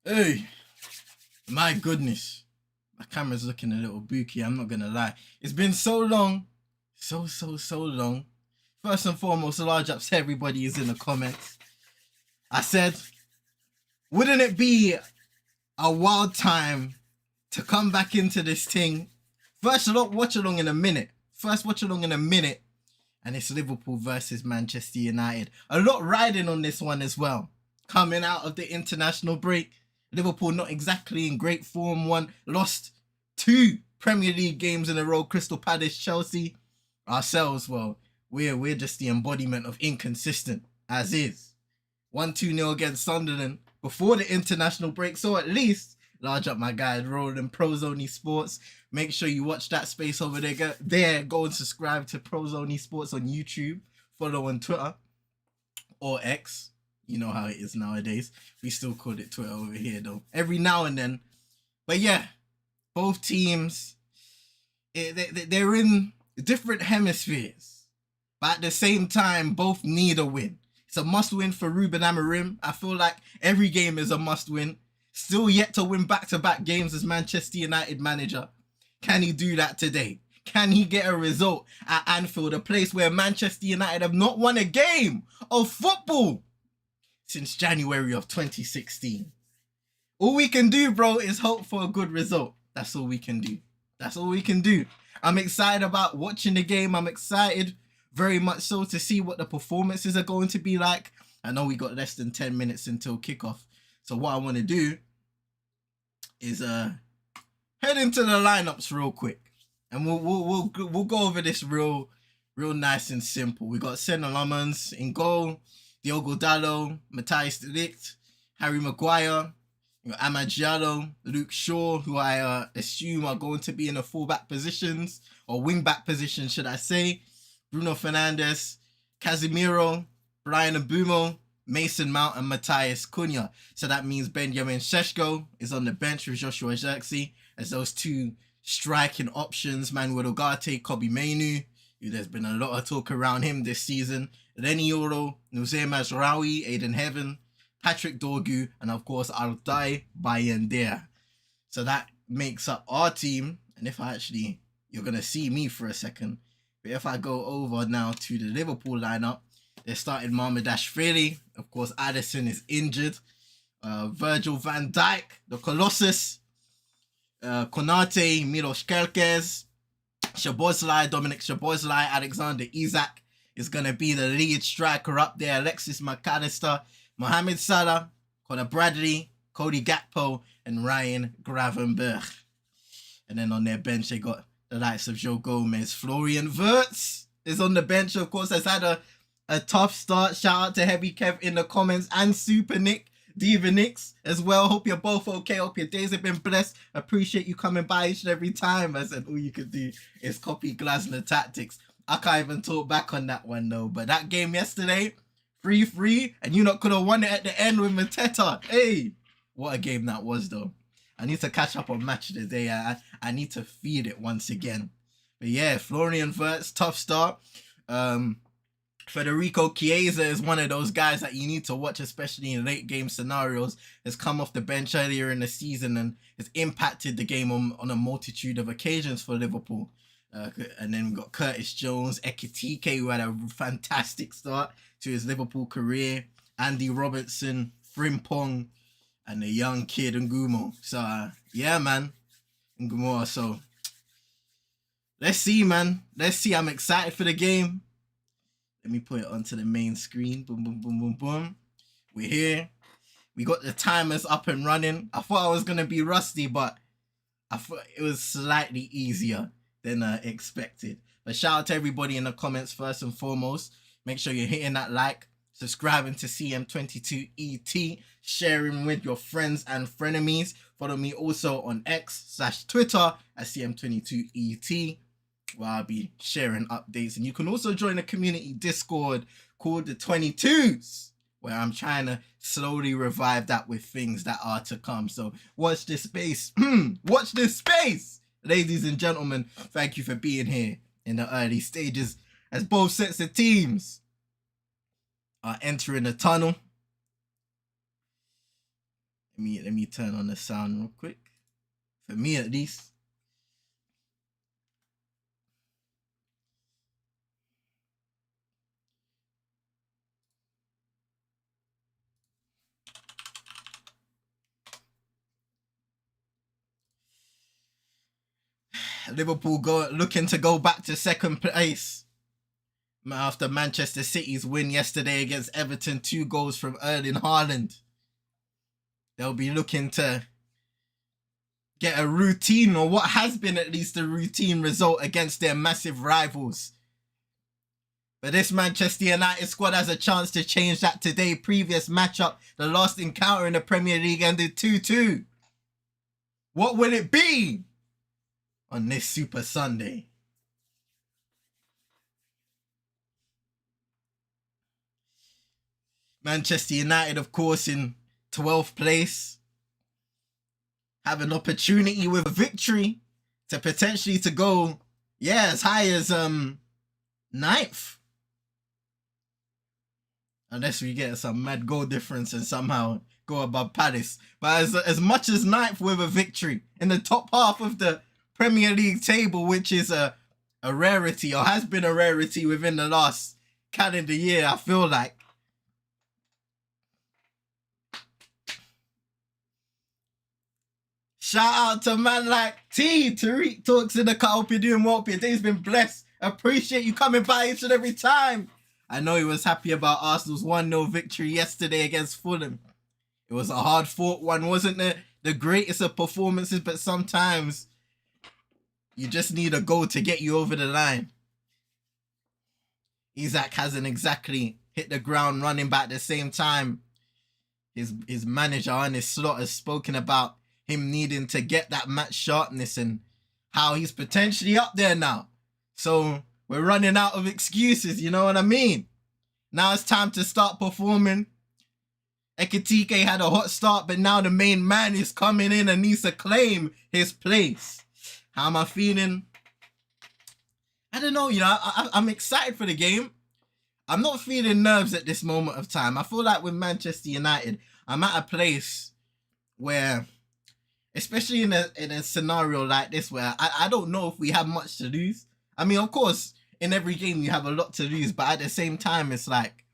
Hey, my goodness. My camera's looking a little booky, I'm not gonna lie. It's been so long. So long. First and foremost, large ups to everybody is in the comments. I said, wouldn't it be a wild time to come back into this thing? First watch along in a minute. And it's Liverpool versus Manchester United. A lot riding on this one as well. Coming out of the international break, Liverpool not exactly in great form. Lost 2 Premier League games in a row. Crystal Palace, Chelsea. Ourselves, well, we're just the embodiment of inconsistent as is. 1-2-0 against Sunderland before the international break. So at least large up my guys rolling Prozoni Sports. Make sure you watch that space over there. Go and subscribe to Prozoni Sports on YouTube. Follow on Twitter or X. You know how it is nowadays. We still call it Twitter over here though. Every now and then. But yeah, both teams, they're in different hemispheres. But at the same time, both need a win. It's a must-win for Ruben Amorim. I feel like every game is a must-win. Still yet to win back-to-back games as Manchester United manager. Can he do that today? Can he get a result at Anfield, a place where Manchester United have not won a game of football since January of 2016? All we can do, bro, is hope for a good result. That's all we can do. I'm excited about watching the game. I'm excited very much so to see what the performances are going to be like. I know we got less than 10 minutes until kickoff. So what I want to do is head into the lineups real quick. And we'll go over this real nice and simple. We got Senna Lemons in goal, Diogo Dalot, Matthijs de Ligt, Harry Maguire, Amad Diallo, Luke Shaw, who I assume are going to be in the fullback positions, or wing-back positions, should I say. Bruno Fernandes, Casemiro, Brian Mbumo, Mason Mount, and Matthias Cunha. So that means Benjamin Šeško is on the bench with Joshua Zirkzee as those 2 striking options. Manuel Ugarte, Kobbie Mainoo, who there's been a lot of talk around him this season. Lenny Yoro, Nusayr Mazraoui, Aiden Heaven, Patrick Dorgu, and of course Altay Bayender. So that makes up our team. And if you're going to see me for a second. But if I go over now to the Liverpool lineup, they're starting Mamardashvili. Of course, Addison is injured. Virgil van Dijk, the Colossus. Konate, Milos Kerkez. Dominic Szoboszlai, Alexander Isak is going to be the lead striker up there. Alexis McAllister, Mohamed Salah, Conor Bradley, Cody Gakpo, and Ryan Gravenberch. And then on their bench, they got the likes of Joe Gomez. Florian Wirtz is on the bench, of course, has had a tough start. Shout out to Heavy Kev in the comments and Super Nick, Diva Nicks as well. Hope you're both okay. Hope your days have been blessed. Appreciate you coming by each and every time. I said all you could do is copy Glasner tactics. I can't even talk back on that one though. But that game yesterday, 3-3, and you not could have won it at the end with Mateta. Hey, what a game that was though. I need to catch up on Match of the Day. I need to feed it once again. But yeah, Florian Wirtz, tough start. Federico Chiesa is one of those guys that you need to watch, especially in late game scenarios. Has come off the bench earlier in the season and has impacted the game on a multitude of occasions for Liverpool. And then we've got Curtis Jones, Ekitike, who had a fantastic start to his Liverpool career. Andy Robertson, Frimpong, and the young kid Ngumo. So yeah, man, Ngumo. So let's see, man. Let's see. I'm excited for the game. Let me put it onto the main screen. Boom, boom, boom, boom, boom. We're here. We got the timers up and running. I thought I was gonna be rusty, but I thought it was slightly easier than expected. But shout out to everybody in the comments first and foremost. Make sure you're hitting that like, subscribing to CM22ET, sharing with your friends and frenemies. Follow me also on X/Twitter at CM22ET, where I'll be sharing updates. And you can also join a community Discord called the 22s, where I'm trying to slowly revive that with things that are to come. So watch this space. Watch this space. Ladies and gentlemen, thank you for being here in the early stages as both sets of teams are entering the tunnel. Let me turn on the sound real quick. For me at least. Liverpool looking to go back to second place after Manchester City's win yesterday against Everton, 2 goals from Erling Haaland. They'll be looking to get a routine, or what has been at least a routine result against their massive rivals. But this Manchester United squad has a chance to change that today. Previous matchup, the last encounter in the Premier League ended 2-2. What will it be on this Super Sunday? Manchester United, of course, in 12th place, have an opportunity with a victory to potentially to go, as high as 9th. Unless we get some mad goal difference and somehow go above Palace. But as much as 9th with a victory in the top half of the Premier League table, which is a rarity, or has been a rarity within the last calendar year, I feel like. Shout out to man like Tariq Talks in the cut. Hope you're doing well. Your day's been blessed. Appreciate you coming by each and every time. I know he was happy about Arsenal's 1-0 victory yesterday against Fulham. It was a hard-fought one. Wasn't the greatest of performances, but sometimes you just need a goal to get you over the line. Isak hasn't exactly hit the ground running back at the same time. His manager, Arne Slot, has spoken about him needing to get that match sharpness and how he's potentially up there now. So we're running out of excuses, you know what I mean? Now it's time to start performing. Ekitike had a hot start, but now the main man is coming in and needs to claim his place. How am I feeling? I don't know, I'm excited for the game. I'm not feeling nerves at this moment of time. I feel like with Manchester United, I'm at a place where, especially in a scenario like this, where I don't know if we have much to lose. I mean, of course, in every game you have a lot to lose, but at the same time, it's like,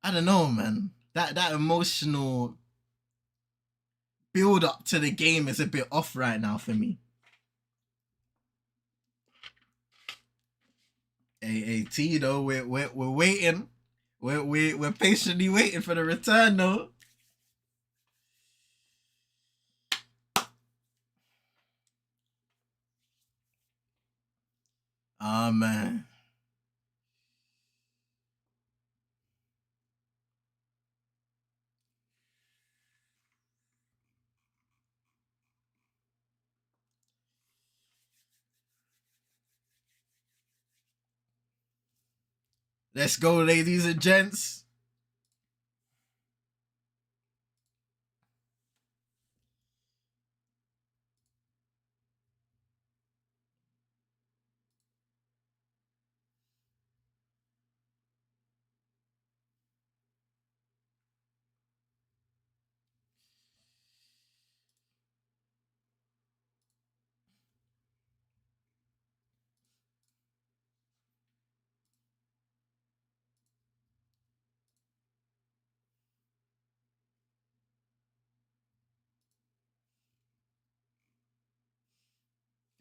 I don't know, man. That emotional build up to the game is a bit off right now for me. T though, we're waiting. We're patiently waiting for the return though. Oh man. Let's go, ladies and gents.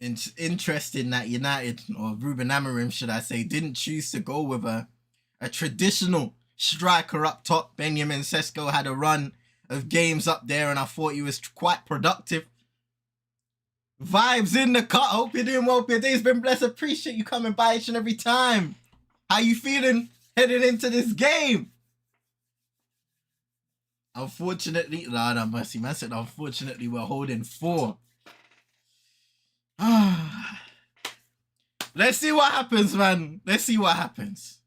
It's interesting that United, or Ruben Amorim, should I say, didn't choose to go with a traditional striker up top. Benjamin Sesko had a run of games up there, and I thought he was quite productive. Vibes in the cut. Hope you're doing well. Your day's been blessed. Appreciate you coming by each and every time. How you feeling heading into this game? Unfortunately, Lord have mercy, man said unfortunately we're holding 4. Let's see what happens, man. Let's see what happens.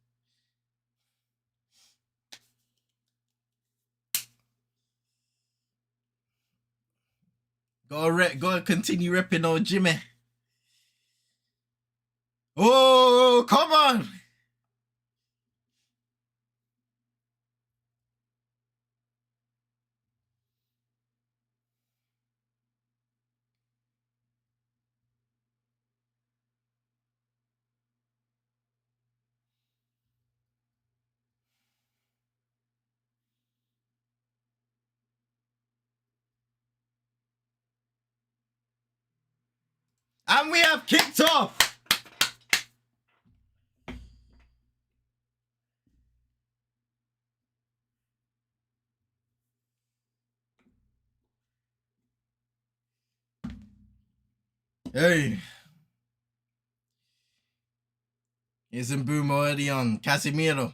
Gotta continue repping old Jimmy. Oh, come on. And we have kicked off. Hey. Here's Mbumo early on. Casemiro.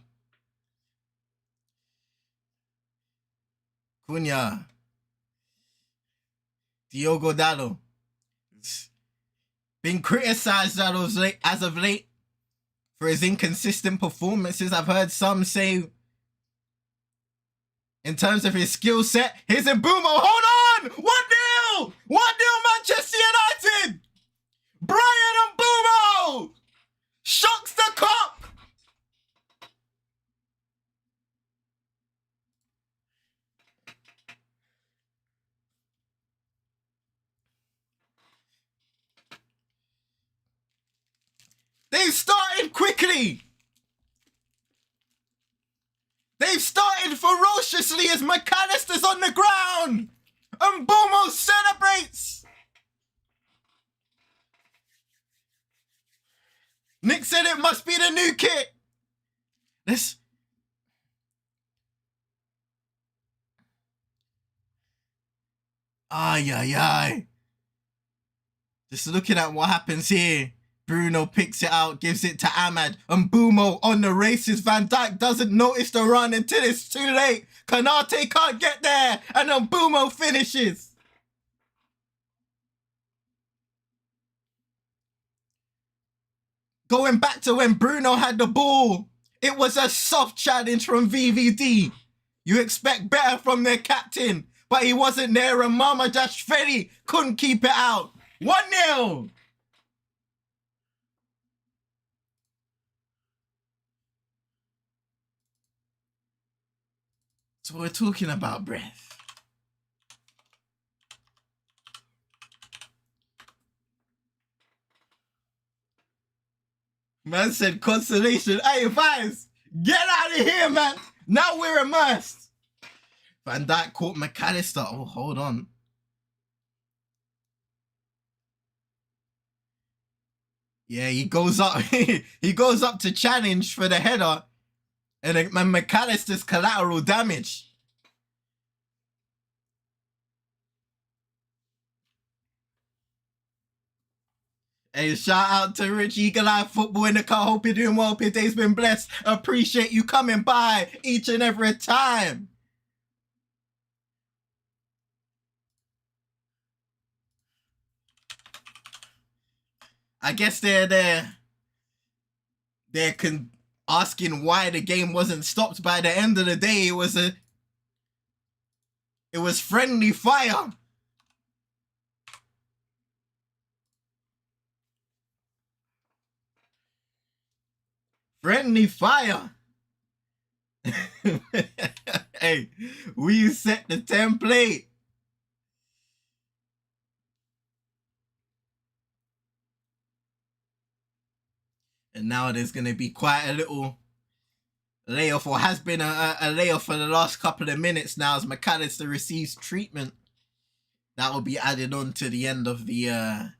Cunha. Diogo Dallo. Been criticised as of late for his inconsistent performances. I've heard some say in terms of his skill set. Here's Mbumo. Hold on! 1-0! 1-0 Manchester United! Brian Mbumo shocks the cup! They've started quickly. They've started ferociously as McAllister's on the ground. And Mbumo celebrates. Nick said it must be the new kit. This. Ay. Just looking at what happens here. Bruno picks it out, gives it to Ahmad. And Mbumo on the races. Van Dijk doesn't notice the run until it's too late. Kanate can't get there. And then Mbumo finishes. Going back to when Bruno had the ball. It was a soft challenge from VVD. You expect better from their captain. But he wasn't there and Mama Dashvili couldn't keep it out. 1-0. That's what we're talking about, breath. Man said consolation. Hey, Vines, get out of here, man. Now we're immersed. Van Dijk caught McAllister. Oh, hold on. Yeah, he goes up. He goes up to challenge for the header. And McAllister's collateral damage. Hey, shout out to Rich Eagle Eye Football in the car. Hope you're doing well. Your day's been blessed. Appreciate you coming by each and every time. I guess they're asking why the game wasn't stopped. By the end of the day, it was friendly fire. Friendly fire. Hey, we set the template. And now there's going to be quite a little layoff, or has been a layoff for the last couple of minutes now as McAllister receives treatment. That will be added on to the end of the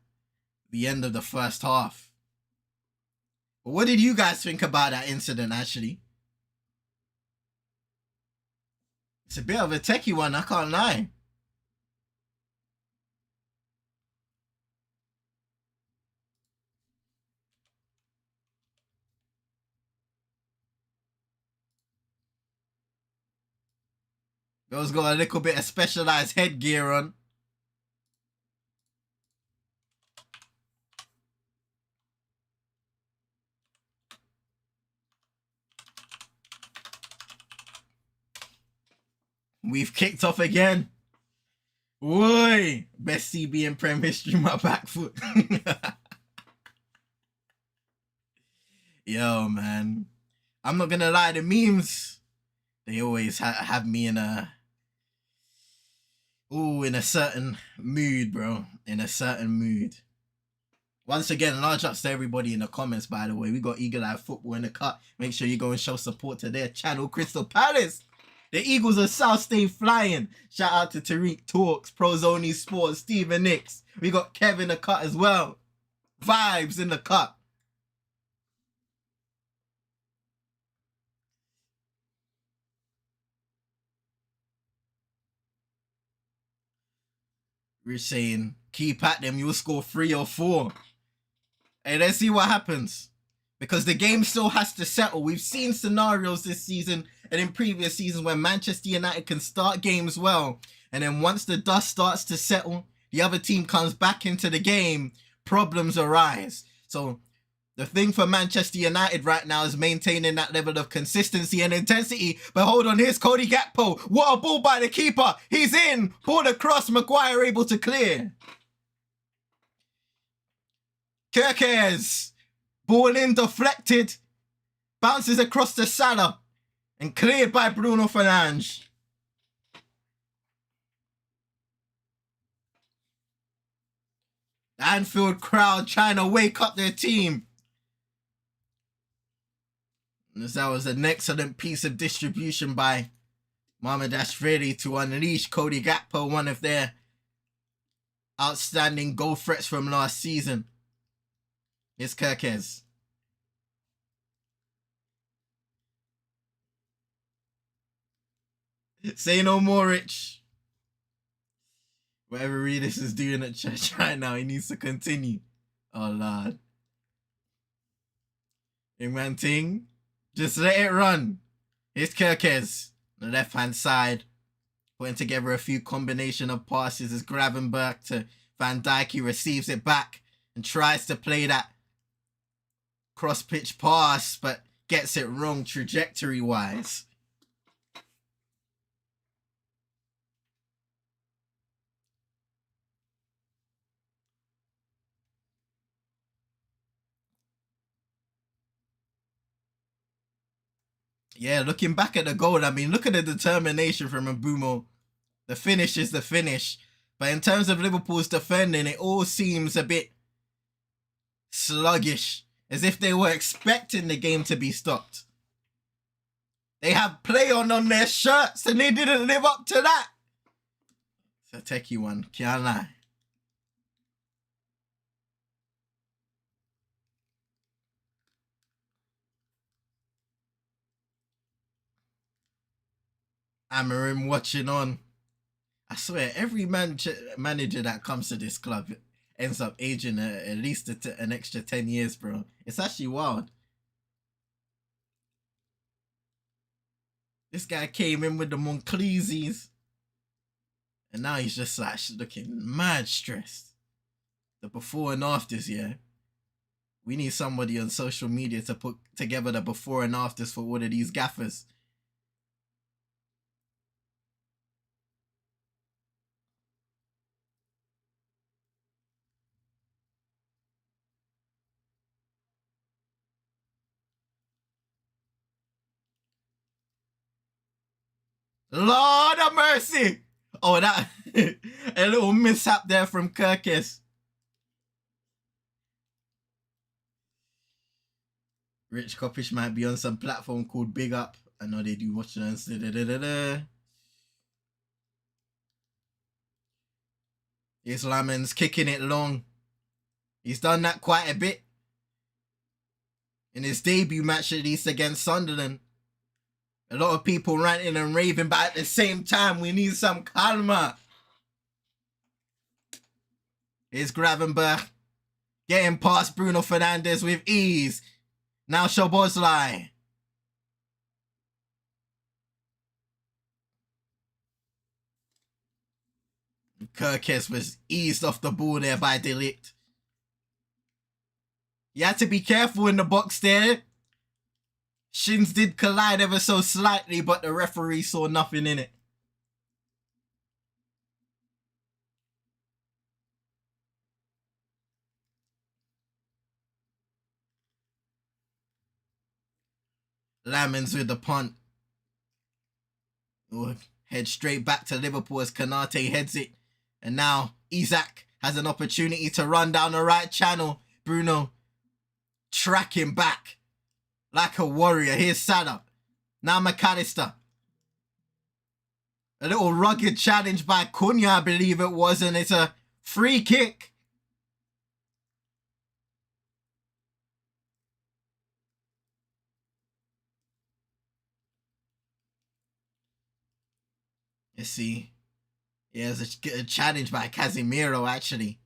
first half. But what did you guys think about that incident, actually? It's a bit of a techie one, I can't lie. Girl's got a little bit of specialized headgear on. We've kicked off again. Oi! Best CB in Prem history, my back foot. Yo, man. I'm not gonna lie, the memes, they always have me in a certain mood, bro. In a certain mood. Once again, large ups to everybody in the comments, by the way. We got Eagle Eye Football in the cut. Make sure you go and show support to their channel, Crystal Palace. The Eagles of South stay flying. Shout out to Tariq Talks, Prozoni Sports, Stephen Nicks. We got Kevin the cut as well. vibes in the cup. We're saying keep at them, you'll score 3 or 4. Hey, let's see what happens. Because the game still has to settle. We've seen scenarios this season and in previous seasons where Manchester United can start games well, and then once the dust starts to settle, the other team comes back into the game, problems arise. So the thing for Manchester United right now is maintaining that level of consistency and intensity. But hold on, here's Cody Gakpo. What a ball by the keeper. He's in. Ball across. Maguire able to clear. Kerkez. Ball in, deflected. Bounces across to Salah. And cleared by Bruno Fernandes. The Anfield crowd trying to wake up their team. That was an excellent piece of distribution by Mamardashvili to unleash Cody Gakpo, one of their outstanding goal threats from last season. Here's Kerkez. Say no more, Rich. Whatever Redis is doing at church right now, he needs to continue. Oh, Lord. Ingman Ting. Just let it run. Here's Kerkez. The left-hand side. Putting together a few combination of passes as Gravenberch to Van Dijk. He receives it back and tries to play that cross-pitch pass, but gets it wrong trajectory-wise. Yeah, looking back at the goal, I mean, look at the determination from Mbeumo. The finish is the finish. But in terms of Liverpool's defending, it all seems a bit sluggish. As if they were expecting the game to be stopped. They have play on their shirts and they didn't live up to that. It's a techie one, can't lie. Amorim watching on. I swear, every manager that comes to this club ends up aging at least an extra 10 years, bro. It's actually wild. This guy came in with the Moncleeses. And now he's just like looking mad stressed. The before and afters, yeah. We need somebody on social media to put together the before and afters for all of these gaffers. Lord of mercy! Oh, that a little mishap there from Kerkez. Rich Coppish might be on some platform called Big Up. I know they do watching us. Here's Lamens kicking it long. He's done that quite a bit in his debut match, at least against Sunderland. A lot of people ranting and raving, but at the same time, we need some calma. Here's Gravenberch getting past Bruno Fernandes with ease. Now Szoboszlai. Kerkez was eased off the ball there by De Ligt. You had to be careful in the box there. Shins did collide ever so slightly, but the referee saw nothing in it. Lamens with the punt. Head straight back to Liverpool as Kanate heads it. And now Isak has an opportunity to run down the right channel. Bruno tracking back like a warrior. Here's Salah. Now McAllister. A little rugged challenge by Cunha, I believe it was. And it's a free kick. You see. Yeah, it's a challenge by Casemiro, actually.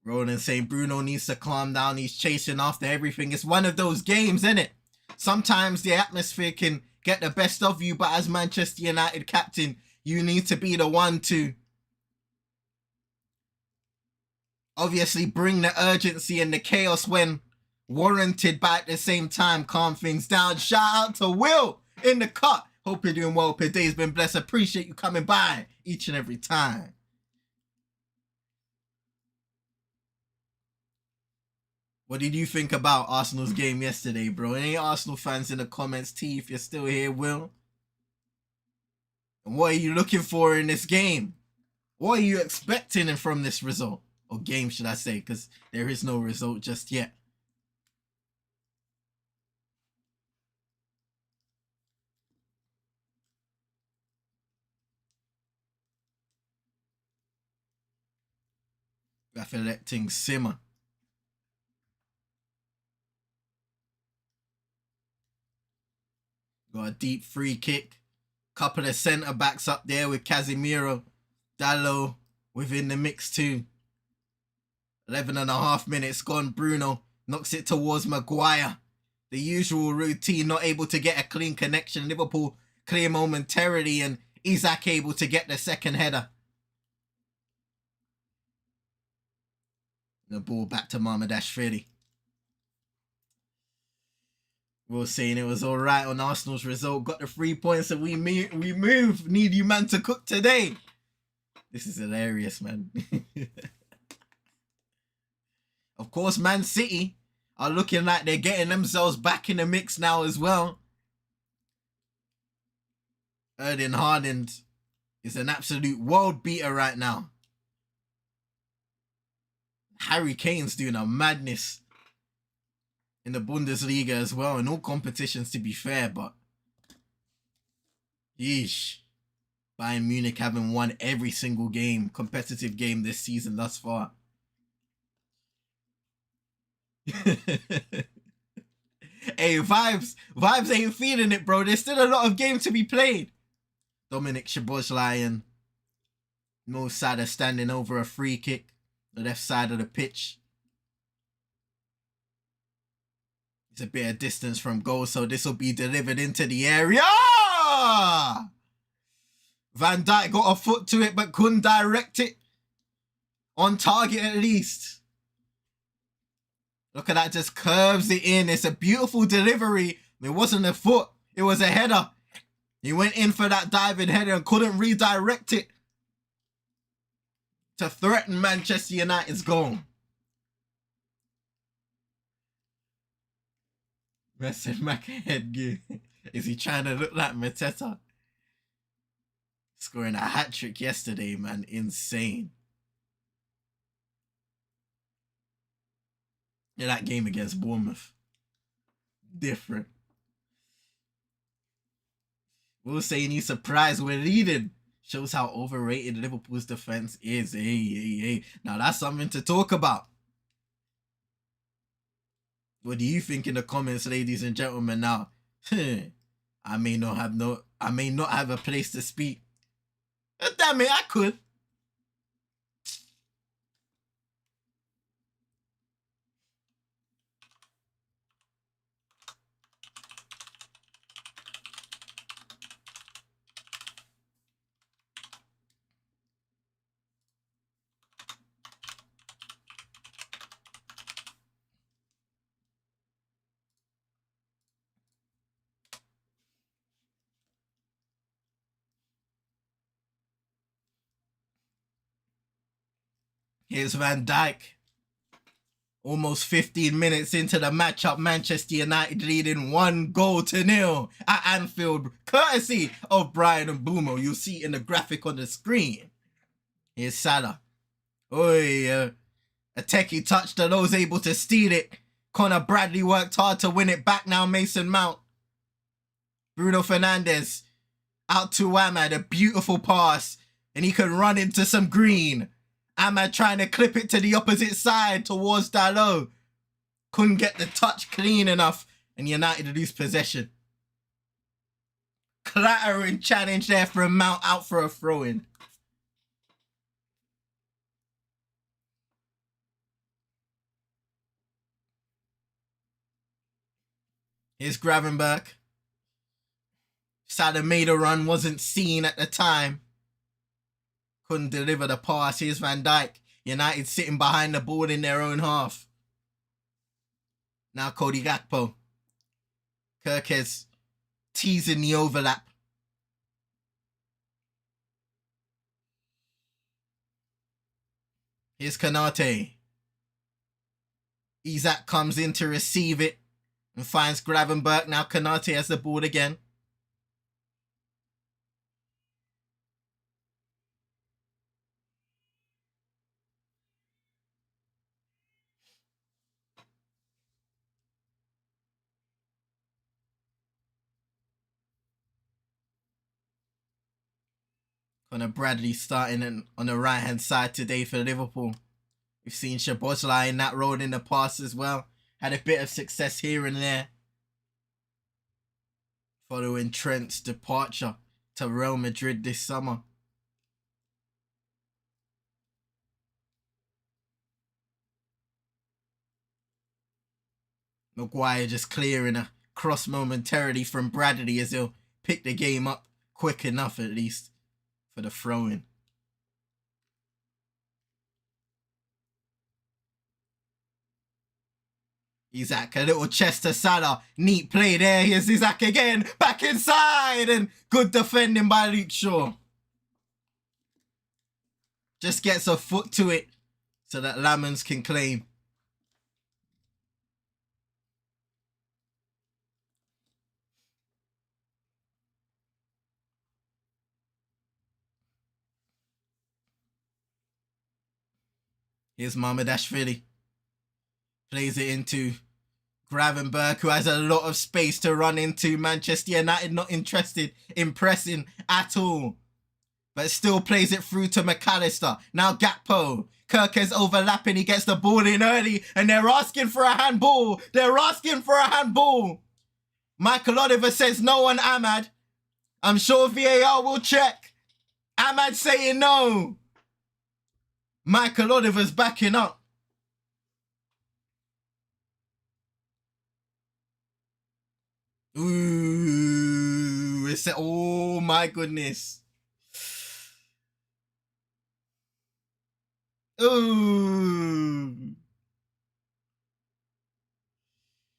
Roland saying Bruno needs to calm down. He's chasing after everything. It's one of those games, isn't it? Sometimes the atmosphere can get the best of you, but as Manchester United captain, you need to be the one to obviously bring the urgency and the chaos when warranted, but at the same time calm things down. Shout out to Will in the cut. Hope you're doing well. Today's been blessed. Appreciate you coming by each and every time. What did you think about Arsenal's game yesterday, bro? Any Arsenal fans in the comments, T, if you're still here, Will? And what are you looking for in this game? What are you expecting from this result? Or game, should I say, because there is no result just yet. We have to let things simmer. Got a deep free kick. Couple of centre backs up there with Casemiro. Dalot within the mix too. 11.5 minutes gone. Bruno knocks it towards Maguire. The usual routine, not able to get a clean connection. Liverpool clear momentarily and Isak able to get the second header. The ball back to Mamardashvili. We're saying it was all right on Arsenal's result. Got the 3 points and we move. Need you man to cook today. This is hilarious, man. Of course, Man City are looking like they're getting themselves back in the mix now as well. Erling Haaland is an absolute world beater right now. Harry Kane's doing a madness in the Bundesliga as well, in all competitions to be fair, but yeesh. Bayern Munich haven't won every single game, competitive game this season thus far. Hey, vibes ain't feeling it, bro. There's still a lot of game to be played. Dominic Szoboszlai and Mo Salah standing over a free kick, the left side of the pitch. It's a bit of distance from goal, so this will be delivered into the area. Van Dijk got a foot to it, but couldn't direct it. On target at least. Look at that, just curves it in. It's a beautiful delivery. It wasn't a foot, it was a header. He went in for that diving header and couldn't redirect it to threaten Manchester United's goal. Messi Mac gear. Is he trying to look like Mateta? Scoring a hat-trick yesterday, man. Insane. Yeah, that game against Bournemouth. Different. We'll say he's surprised we're leading. Shows how overrated Liverpool's defense is. Hey. Now that's something to talk about. What do you think in the comments, ladies and gentlemen? Now, I may not have a place to speak. Damn it, I could. Here's Van Dijk. Almost 15 minutes into the matchup, Manchester United leading 1-0 at Anfield, courtesy of Brian Mbeumo. You'll see in the graphic on the screen. Here's Salah. A techie touch that was able to steal it. Connor Bradley worked hard to win it back now. Mason Mount. Bruno Fernandes out to Ahmad. A beautiful pass. And he can run into some green. Ahmad trying to clip it to the opposite side towards Dalot. Couldn't get the touch clean enough. And United lose possession. Clattering challenge there for a mount out for a throw-in. Here's Gravenberch. Salah made a run, wasn't seen at the time. Couldn't deliver the pass. Here's Van Dijk. United sitting behind the ball in their own half. Now Cody Gakpo. Kirkes teasing the overlap. Here's Kanate. Isak comes in to receive it and finds Gravenberch. Now Kanate has the ball again. Connor Bradley starting on the right-hand side today for Liverpool. We've seen Szoboszlai in that role in the past as well. Had a bit of success here and there. Following Trent's departure to Real Madrid this summer. Maguire just clearing a cross momentarily from Bradley as he'll pick the game up quick enough at least for the throw-in. Isak, a little chest to Salah. Neat play there. Here's Isak again. Back inside. And good defending by Luke Shaw. Just gets a foot to it so that Lamans can claim. Here's Mamardashvili. Plays it into Gravenberch, who has a lot of space to run into. Manchester United not interested in pressing at all. But still plays it through to McAllister. Now Gakpo. Kirkes overlapping. He gets the ball in early. And they're asking for a handball. They're asking for a handball. Michael Oliver says no on Ahmad. I'm sure VAR will check. Ahmad saying no. Michael Oliver's backing up. Ooh, it's oh my goodness. Ooh.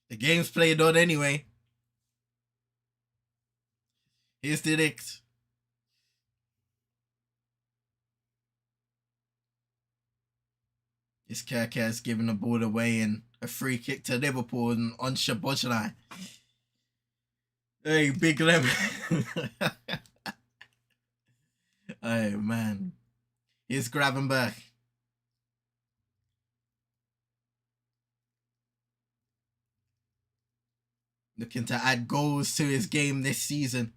The game's played on anyway. Here's the Delict. This Kirkes giving the ball away and a free kick to Liverpool and on Szoboszlai. Hey, big lemon. Oh, man. Here's Gravenberch. Looking to add goals to his game this season.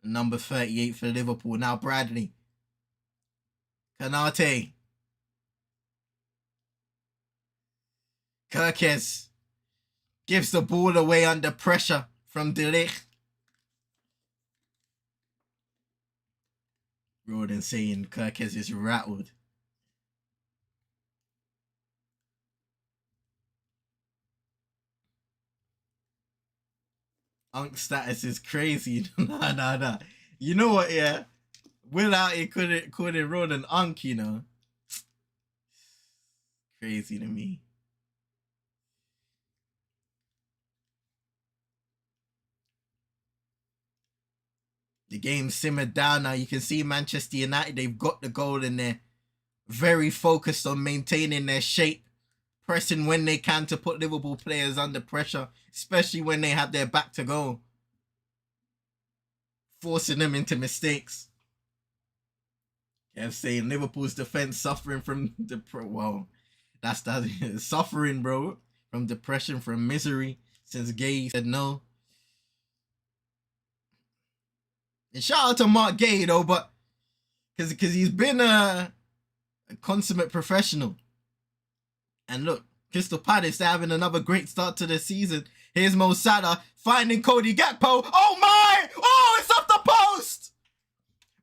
Number 38 for Liverpool. Now Bradley. Kanate. Kirkes gives the ball away under pressure from De Ligt. Roden saying Kirkes is rattled. Unk status is crazy. Nah. You know what, yeah? Will out here couldn't Roden Unk, you know. Crazy to me. The game simmered down now. You can see Manchester United, they've got the goal and they're very focused on maintaining their shape, pressing when they can to put Liverpool players under pressure, especially when they have their back to goal, forcing them into mistakes. Kev saying Liverpool's defense suffering from that's suffering, bro, from depression, from misery since Gay said no. And shout out to Mark Gay though, but because he's been a consummate professional. And look, Crystal Palace, they're having another great start to the season. Here's Mo Salah finding Cody Gakpo. Oh my! Oh, it's off the post!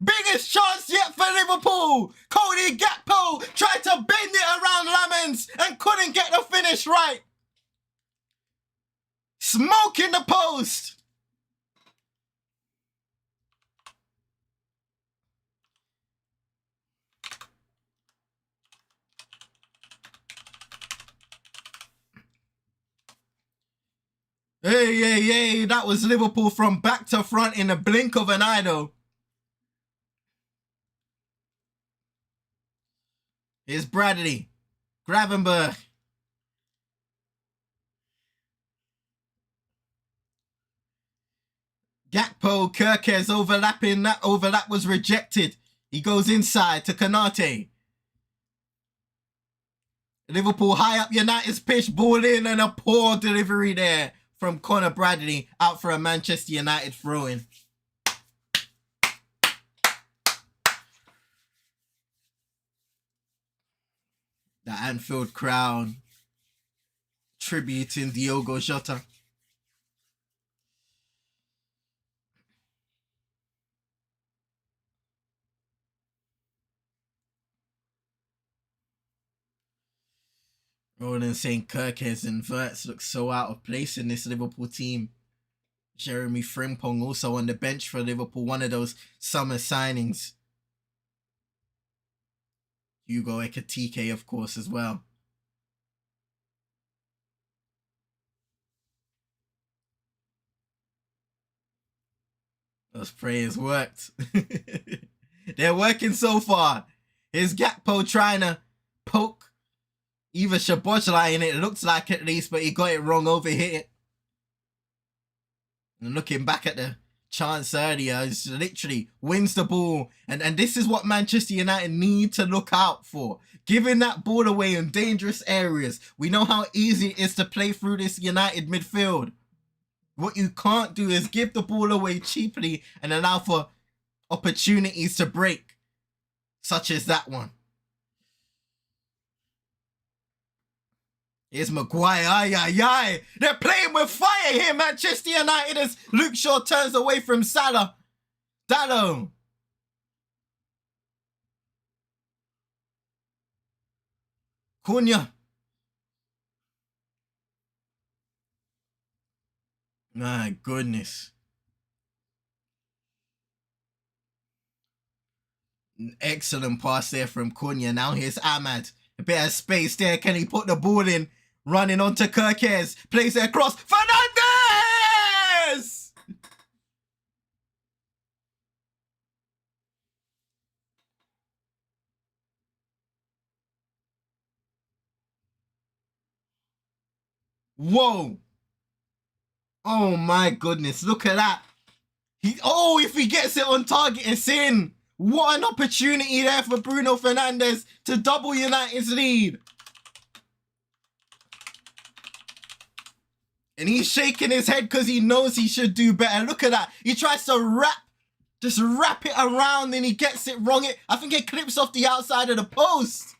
Biggest chance yet for Liverpool. Cody Gakpo tried to bend it around Lamens and couldn't get the finish right. Smoking the post. Hey, that was Liverpool from back to front in the blink of an eye though. Here's Bradley. Gravenberch. Gakpo, Kirkes overlapping. That overlap was rejected. He goes inside to Kanate. Liverpool high up United's pitch, ball in, and a poor delivery there from Conor Bradley out for a Manchester United throw-in. The Anfield crowd tributing Diogo Jota. Roland saying Kirkes and Wirtz look so out of place in this Liverpool team. Jeremy Frimpong also on the bench for Liverpool, one of those summer signings. Hugo Ekitike, of course, as well. Those prayers worked. They're working so far. Here's Gakpo trying to poke either Szoboszlai in it looks like at least, but he got it wrong over here. And looking back at the chance earlier, it's literally wins the ball. And this is what Manchester United need to look out for. Giving that ball away in dangerous areas. We know how easy it is to play through this United midfield. What you can't do is give the ball away cheaply and allow for opportunities to break. Such as that one. Here's Maguire. Aye. They're playing with fire here, Manchester United, as Luke Shaw turns away from Salah. Dallo. Cunha. My goodness. Excellent pass there from Cunha. Now here's Ahmad. A bit of space there. Can he put the ball in? Running on to Kirkes. Plays it across. Fernandes! Whoa. Oh my goodness. Look at that. If he gets it on target, it's in. What an opportunity there for Bruno Fernandes to double United's lead. And he's shaking his head because he knows he should do better. Look at that. He tries to just wrap it around and he gets it wrong. I think it clips off the outside of the post.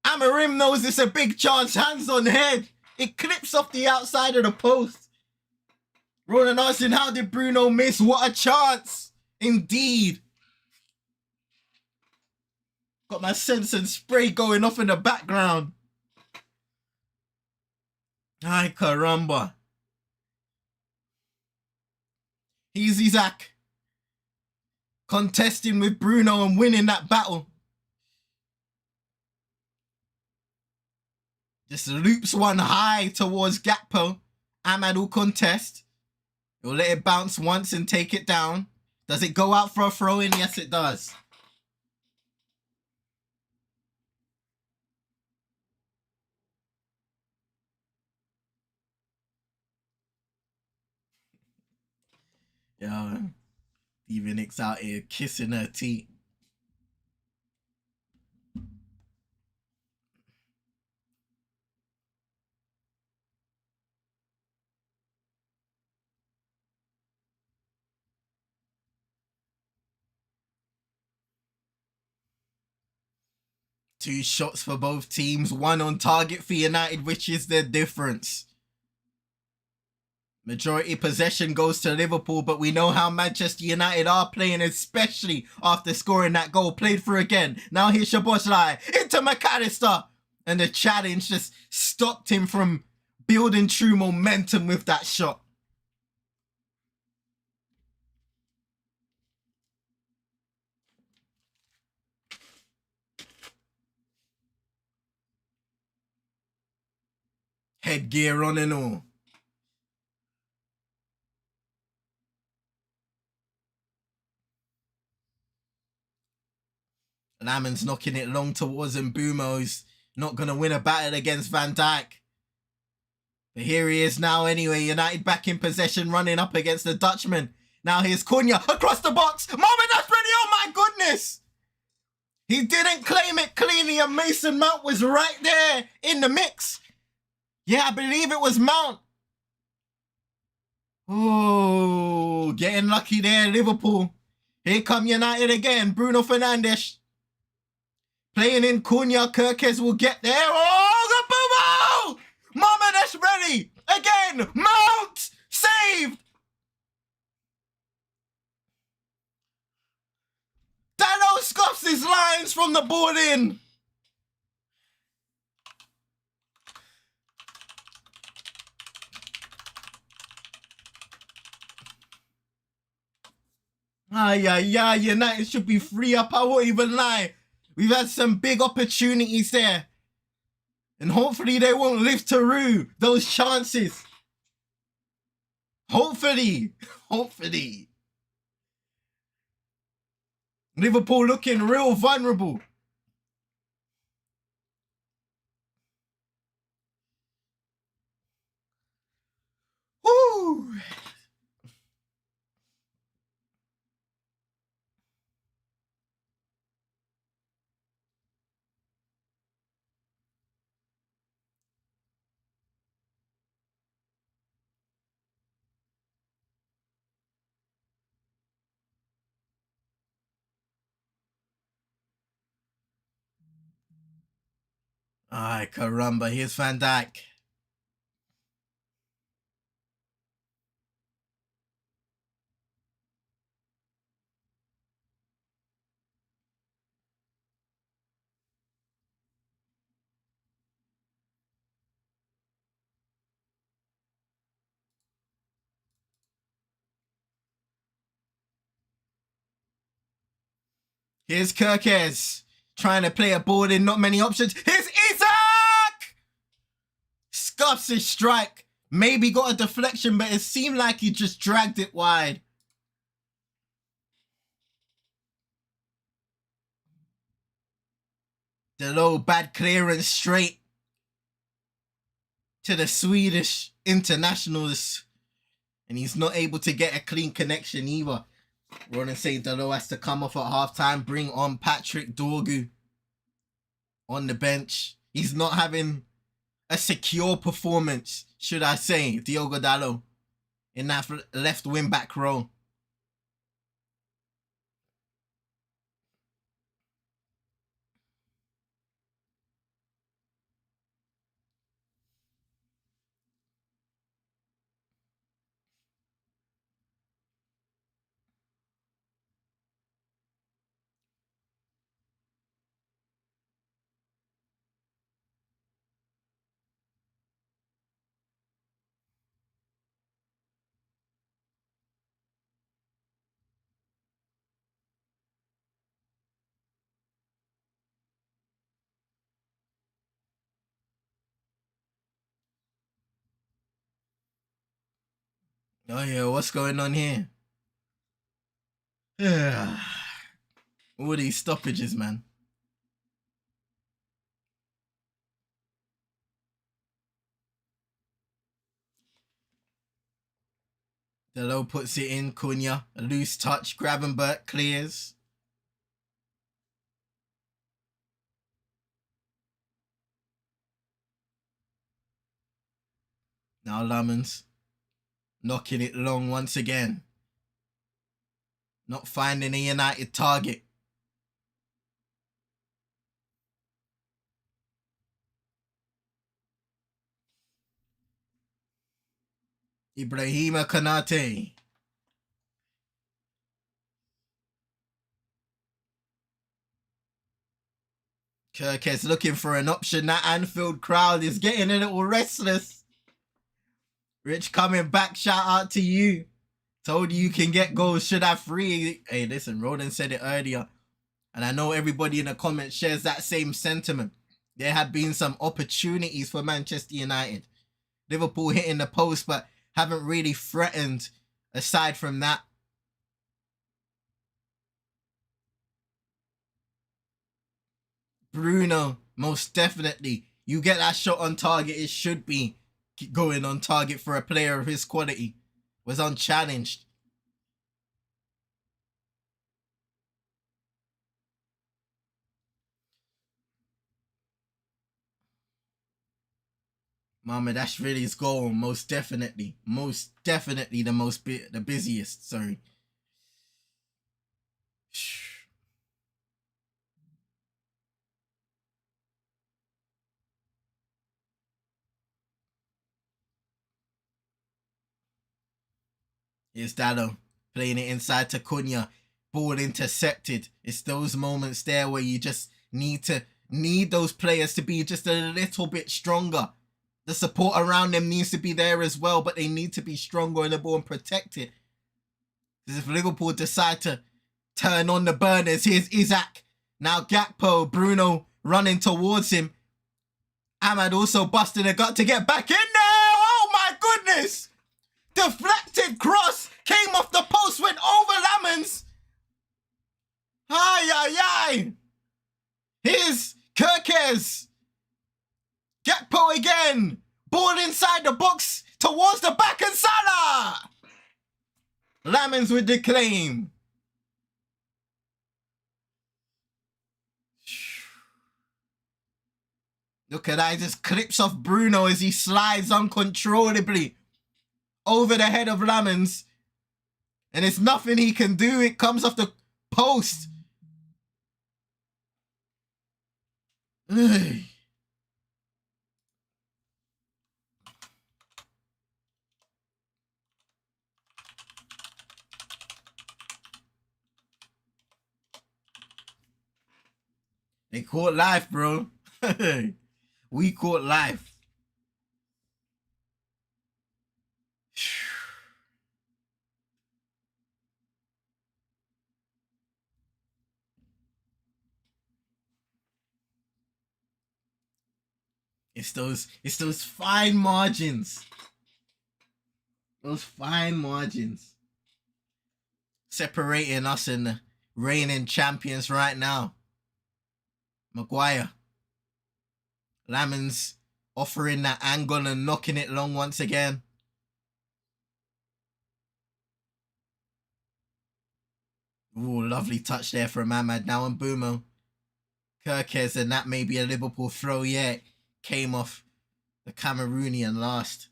Amorim knows it's a big chance. Hands on head. It clips off the outside of the post. Roland asking, how did Bruno miss? What a chance. Indeed. Got my sense and spray going off in the background. Ay, caramba. He's Isaac. Contesting with Bruno and winning that battle. Just loops one high towards Gakpo. Ahmad will contest. He'll let it bounce once and take it down. Does it go out for a throw-in? Yes, it does. Yo, Steven Nicks out here kissing her teeth. 2 shots for both teams, 1 on target for United, which is the difference. Majority possession goes to Liverpool, but we know how Manchester United are playing, especially after scoring that goal. Played through again. Now here's Szoboszlai into McAllister. And the challenge just stopped him from building true momentum with that shot. Headgear on and all. Lamon's knocking it long towards Mbeumo's not going to win a battle against Van Dijk. But here he is now anyway. United back in possession, running up against the Dutchman. Now here's Cunha across the box. Mohamed Asprani, oh my goodness! He didn't claim it cleanly, and Mason Mount was right there in the mix. Yeah, I believe it was Mount. Oh, getting lucky there, Liverpool. Here come United again. Bruno Fernandes. Playing in Cunha. Kirkes will get there. Oh, the Bumo! Mohamed Asprani. Again. Mount. Saved. Dalot scuffs his lines from the ball in. United should be 3 up. I won't even lie. We've had some big opportunities there. And hopefully they won't live to rue those chances. Hopefully. Hopefully. Liverpool looking real vulnerable. Woo! Ay, caramba, here's Van Dijk. Here's Kirkes. Trying to play a ball in, not many options. Here's Isaac! Scuffs his strike. Maybe got a deflection, but it seemed like he just dragged it wide. Dalot, bad clearance straight to the Swedish internationals. And he's not able to get a clean connection either. Ronan saying Dalot has to come off at halftime, bring on Patrick Dorgu on the bench. He's not having a secure performance, should I say, Diogo Dalot, in that left wing back role. Oh yeah, what's going on here? All these stoppages, man. Dalot puts it in, Cunha. A loose touch, Gravenberch clears. Now Lamons knocking it long once again. Not finding a United target. Ibrahima Konate. Kirkes looking for an option. That Anfield crowd is getting a little restless. Rich coming back. Shout out to you. Told you can get goals. Should have 3. Hey, listen, Roden said it earlier. And I know everybody in the comments shares that same sentiment. There have been some opportunities for Manchester United. Liverpool hitting the post, but haven't really threatened aside from that. Bruno, most definitely. You get that shot on target, it should be going on target for a player of his quality. Was unchallenged. Mamardashvili's goal, most definitely. Most definitely the busiest, sorry. Here's Dallo playing it inside to Cunha. Ball intercepted. It's those moments there where you just need those players to be just a little bit stronger. The support around them needs to be there as well, but they need to be stronger on the ball and protect it. Because if Liverpool decide to turn on the burners, here's Isak. Now Gakpo, Bruno running towards him. Ahmad also busting a gut to get back in there. Oh my goodness! Deflected cross came off the post, went over Lamens. Ay, ay, ay. Here's Kirkes. Gakpo again. Ball inside the box towards the back and Salah. Lamens with the claim. Look at that. He just clips off Bruno as he slides uncontrollably over the head of Lamens. And it's nothing he can do. It comes off the post. Ugh. They caught life, bro. We caught life. It's those fine margins. Those fine margins separating us and the reigning champions right now. Maguire. Lamens offering that angle and knocking it long once again. Ooh, lovely touch there from Ahmad. Now on Bumo. Kirkes, and that may be a Liverpool throw. Yeah, came off the Cameroonian last.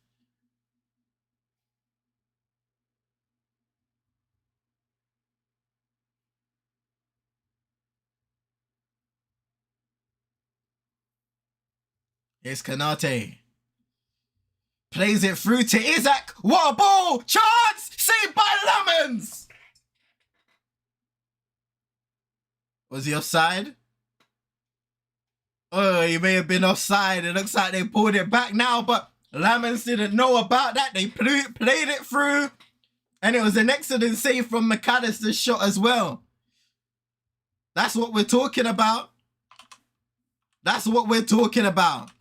Here's Konate. Plays it through to Isak. What a ball! Chance! Saved by Lamens! Was he offside? Oh, he may have been offside. It looks like they pulled it back now, but Lamens didn't know about that. They played it through, and it was an excellent save from McAllister's shot as well. That's what we're talking about. That's what we're talking about.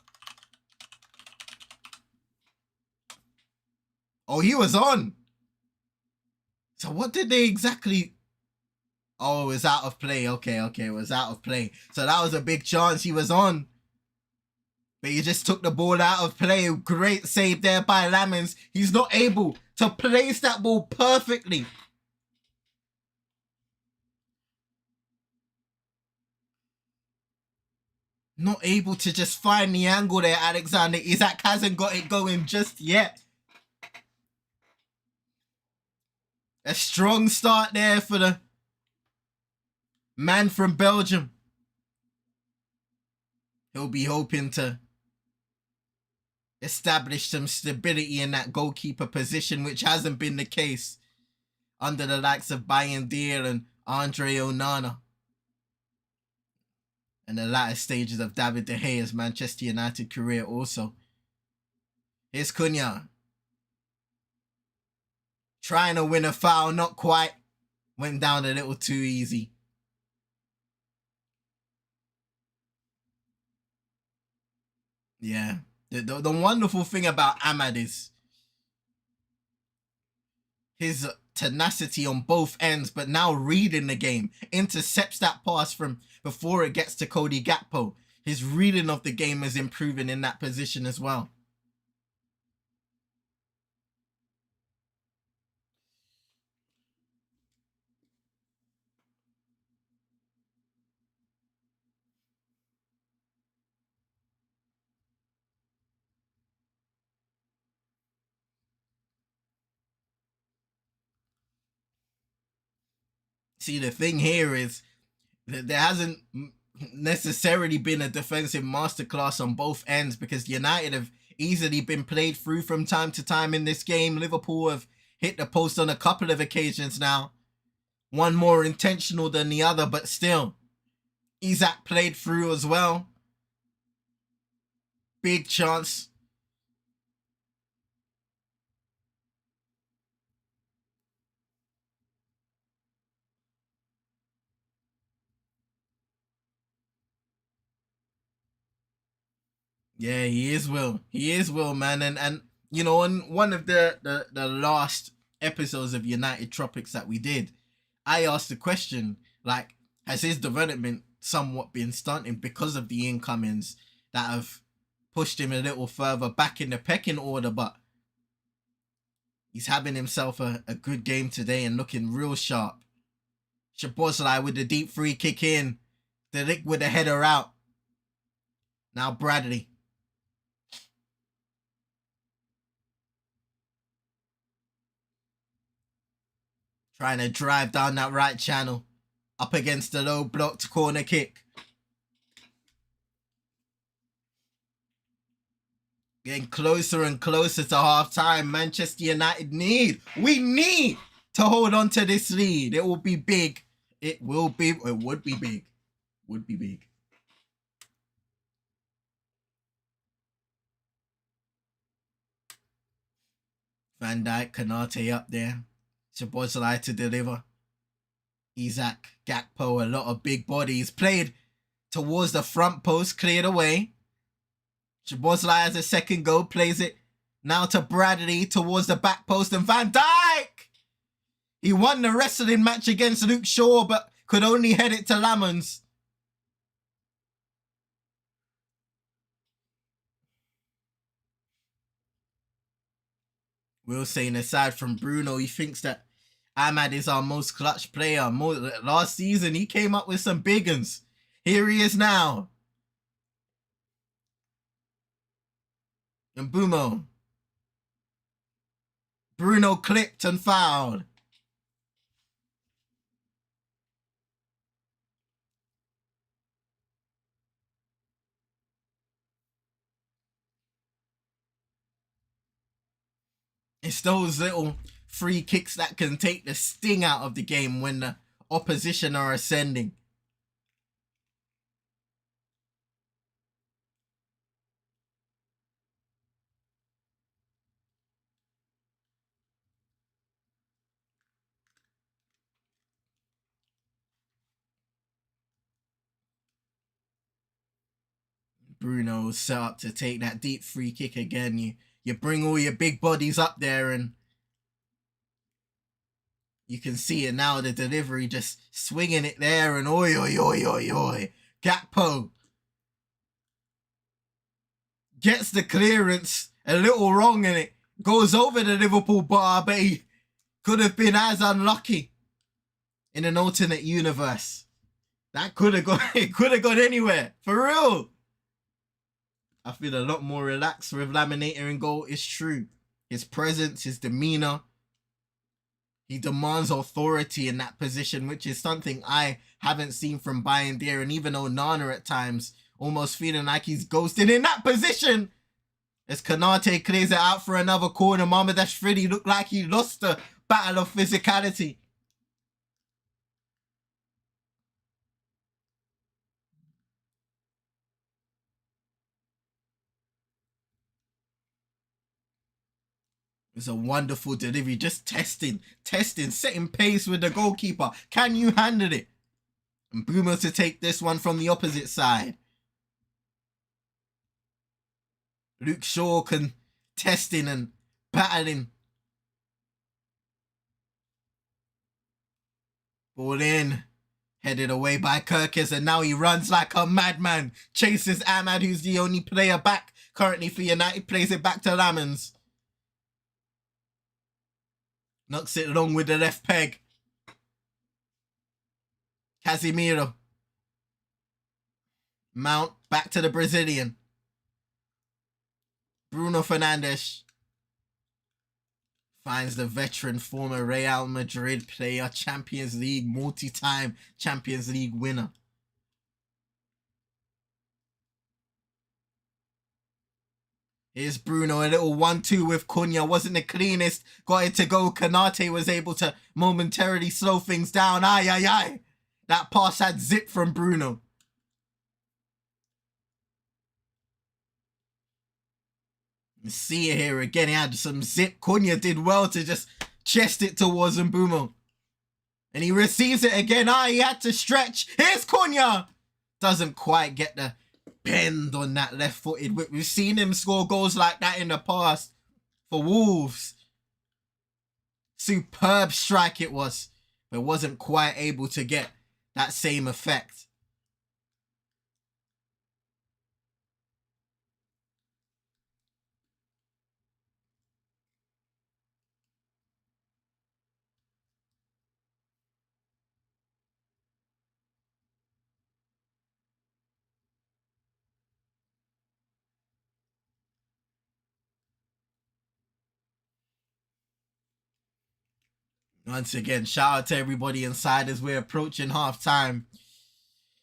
Oh, he was on. So what did they exactly... Oh, it was out of play. Okay, it was out of play. So that was a big chance. He was on. But he just took the ball out of play. Great save there by Lamens. He's not able to place that ball perfectly. Not able to just find the angle there, Alexander. Isak hasn't got it going just yet. A strong start there for the man from Belgium. He'll be hoping to establish some stability in that goalkeeper position, which hasn't been the case under the likes of Bayindir and Andre Onana and the latter stages of David De Gea's Manchester United career also. Here's Cunha. Trying to win a foul, not quite. Went down a little too easy. Yeah. The wonderful thing about Ahmad is his tenacity on both ends, but now reading the game, intercepts that pass from before it gets to Cody Gakpo. His reading of the game is improving in that position as well. See, the thing here is that there hasn't necessarily been a defensive masterclass on both ends, because United have easily been played through from time to time in this game. Liverpool have hit the post on a couple of occasions now. One more intentional than the other, but still. Isak played through as well. Big chance. Yeah, he is Will. He is Will, man. And you know, on one of the last episodes of United Tropics that we did, I asked the question, like, has his development somewhat been stunted because of the incomings that have pushed him a little further back in the pecking order? But he's having himself a good game today and looking real sharp. Szoboszlai with the deep free kick in. De Ligt with the header out. Now Bradley. Trying to drive down that right channel. Up against the low blocked corner kick. Getting closer and closer to half time. Manchester United we need to hold on to this lead. It will be big. It would be big. Would be big. Van Dijk, Konate up there. Szoboszlai to deliver. Isak, Gakpo, a lot of big bodies. Played towards the front post, cleared away. Szoboszlai has a second goal, plays it now to Bradley towards the back post, and Van Dijk! He won the wrestling match against Luke Shaw, but could only head it to Lamons. Will saying, aside from Bruno, he thinks that Ahmad is our most clutch player. Last season, he came up with some big uns. Here he is now. And Bumo. Bruno clipped and fouled. It's those little free kicks that can take the sting out of the game when the opposition are ascending. Bruno set up to take that deep free kick again. You bring all your big bodies up there and you can see it now, the delivery, just swinging it there, and oi. Gakpo gets the clearance a little wrong and it goes over the Liverpool bar, but he could have been as unlucky in an alternate universe. That could have gone anywhere, for real. I feel a lot more relaxed with Laminator in goal. It's true. His presence, his demeanor, he demands authority in that position, which is something I haven't seen from Bayindir, and even Onana at times, almost feeling like he's ghosted in that position. As Kanate clears it out for another corner, Mamardashvili looked like he lost the battle of physicality. It's a wonderful delivery, just testing, setting pace with the goalkeeper. Can you handle it? And Boomer to take this one from the opposite side. Luke Shaw contesting and battling. Ball in. Headed away by Kirkes, and now he runs like a madman. Chases Ahmad, who's the only player back currently for United. Plays it back to Lamans. Knocks it long with the left peg. Casemiro. Mount back to the Brazilian. Bruno Fernandes finds the veteran former Real Madrid player, Champions League, multi-time Champions League winner. Here's Bruno, a little 1-2 with Cunha. Wasn't the cleanest. Got it to go. Kanate was able to momentarily slow things down. Aye. That pass had zip from Bruno. You see it here again. He had some zip. Cunha did well to just chest it towards Mbumo. And he receives it again. He had to stretch. Here's Cunha. Doesn't quite get the bend on that left-footed whip. We've seen him score goals like that in the past for Wolves. Superb strike it was, but wasn't quite able to get that same effect. Once again, shout out to everybody inside as we're approaching half time.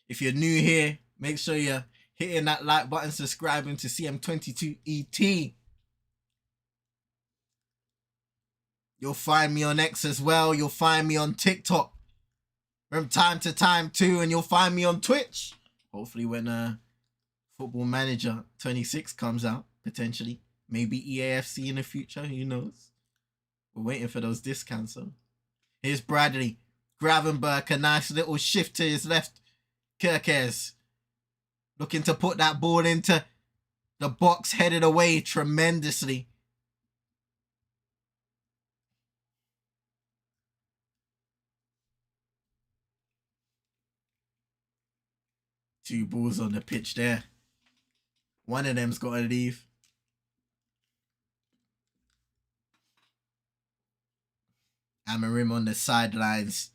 If you're new here, make sure you're hitting that like button, subscribing to CM22ET. You'll find me on X as well. You'll find me on TikTok from time to time too. And you'll find me on Twitch. Hopefully when Football Manager 26 comes out, potentially. Maybe EAFC in the future, who knows? We're waiting for those discounts though. Here's Bradley. Gravenberg, a nice little shift to his left. Kirkes looking to put that ball into the box, headed away tremendously. Two balls on the pitch there. One of them's got to leave. Amorim on the sidelines,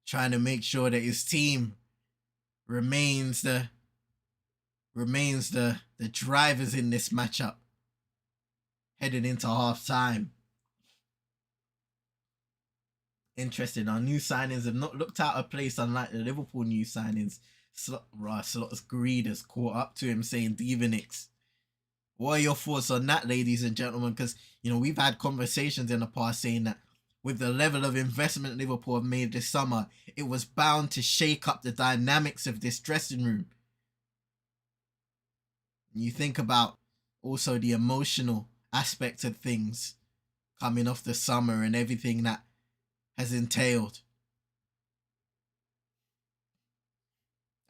trying to make sure that his team remains the drivers in this matchup. Heading into half time. Interesting. Our new signings have not looked out of place, unlike the Liverpool new signings. Slot's greed has caught up to him, saying Divanix. What are your thoughts on that, ladies and gentlemen? Because, you know, we've had conversations in the past saying that with the level of investment Liverpool have made this summer, it was bound to shake up the dynamics of this dressing room. You think about also the emotional aspect of things coming off the summer and everything that has entailed.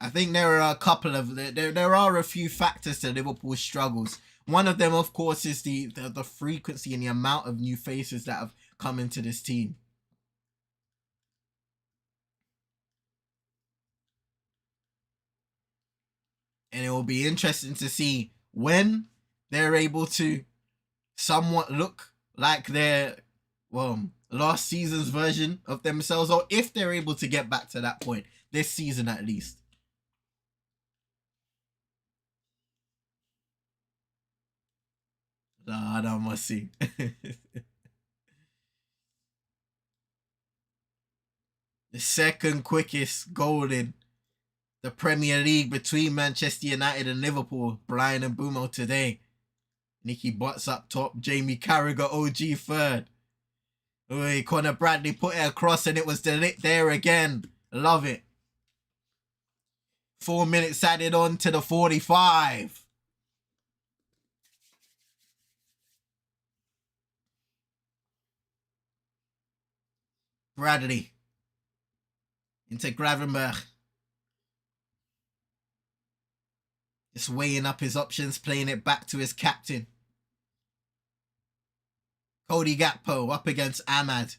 I think there are a few factors to Liverpool's struggles. One of them, of course, is the frequency and the amount of new faces that have come into this team. And it will be interesting to see when they're able to somewhat look like their, last season's version of themselves, or if they're able to get back to that point, this season at least. I must see. The second quickest goal in the Premier League between Manchester United and Liverpool, Brian Mbumo today. Nicky Butts up top. Jamie Carragher, OG third. Oi, Connor Bradley put it across and it was there again. Love it. 4 minutes added on to the 45. Bradley into Gravenberch. Just weighing up his options, playing it back to his captain. Cody Gakpo up against Ahmad.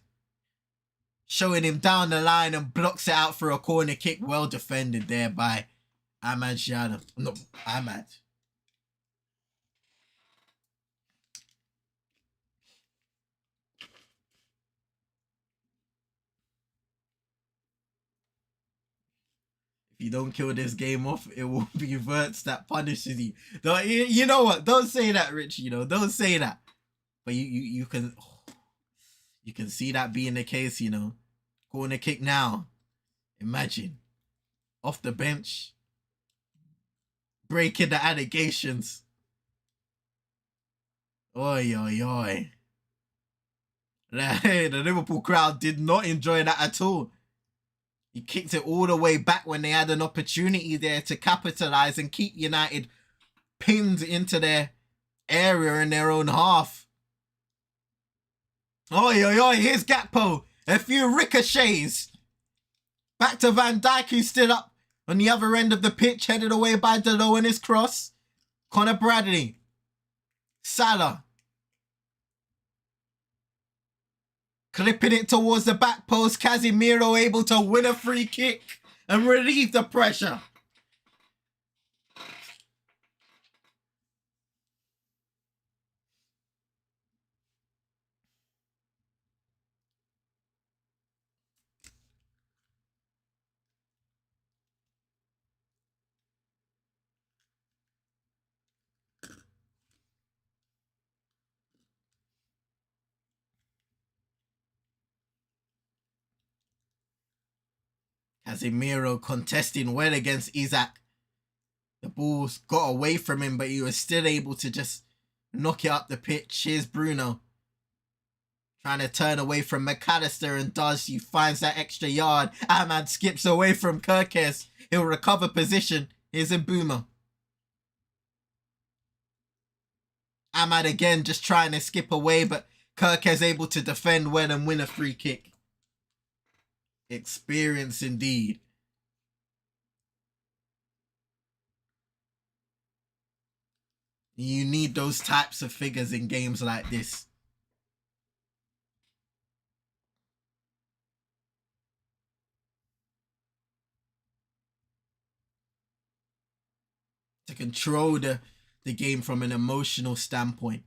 Showing him down the line and blocks it out for a corner kick. Well defended there by Ahmad Jadam. No, Ahmad. If you don't kill this game off, it will be Wirtz that punishes you. You know what? Don't say that, Rich. You know, don't say that. But you can see that being the case. You know, corner kick now. Imagine off the bench, breaking the allegations. Oi oi oi! The Liverpool crowd did not enjoy that at all. He kicked it all the way back when they had an opportunity there to capitalise and keep United pinned into their area in their own half. Oi, oi, oi, here's Gakpo. A few ricochets. Back to Van Dijk, who's still up on the other end of the pitch, headed away by Delo and his cross. Connor Bradley. Salah. Clipping it towards the back post. Casemiro able to win a free kick and relieve the pressure. Casemiro contesting well against Isak. The ball's got away from him, but he was still able to just knock it up the pitch. Here's Bruno. Trying to turn away from McAllister and does. He finds that extra yard. Ahmad skips away from Kirkes. He'll recover position. Here's Mbeumo. Ahmad again just trying to skip away, but Kirkes able to defend well and win a free kick. Experience indeed. You need those types of figures in games like this. To control the game from an emotional standpoint.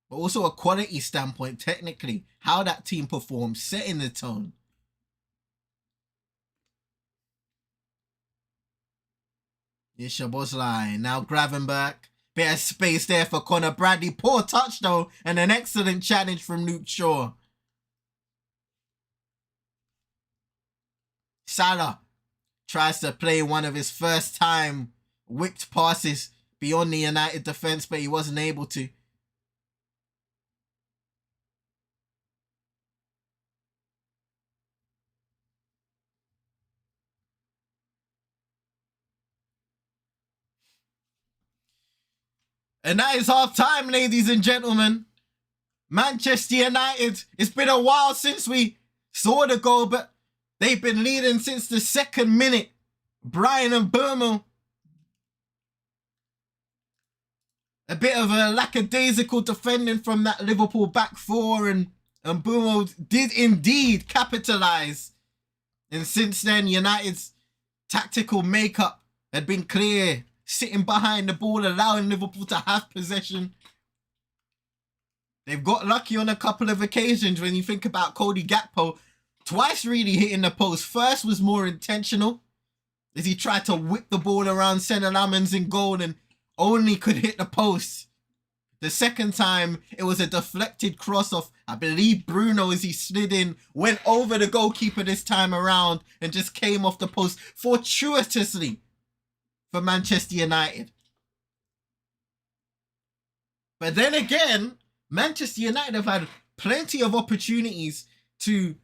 But also a quality standpoint, technically. How that team performs, setting the tone. Here's Szoboszlai. Now Gravenberch. Bit of space there for Connor Bradley. Poor touch though. And an excellent challenge from Luke Shaw. Salah tries to play one of his first time whipped passes beyond the United defence, but he wasn't able to. And that is half time, ladies and gentlemen. Manchester United, it's been a while since we saw the goal, but they've been leading since the second minute. Bryan Mbeumo. A bit of a lackadaisical defending from that Liverpool back four, and Mbeumo did indeed capitalise. And since then, United's tactical makeup had been clear. Sitting behind the ball, allowing Liverpool to have possession. They've got lucky on a couple of occasions when you think about Cody Gakpo. Twice really hitting the post. First was more intentional, as he tried to whip the ball around Senna Lamens in goal and only could hit the post. The second time, it was a deflected cross off, I believe, Bruno, as he slid in, went over the goalkeeper this time around and just came off the post fortuitously for Manchester United. But then again, Manchester United have had plenty of opportunities to,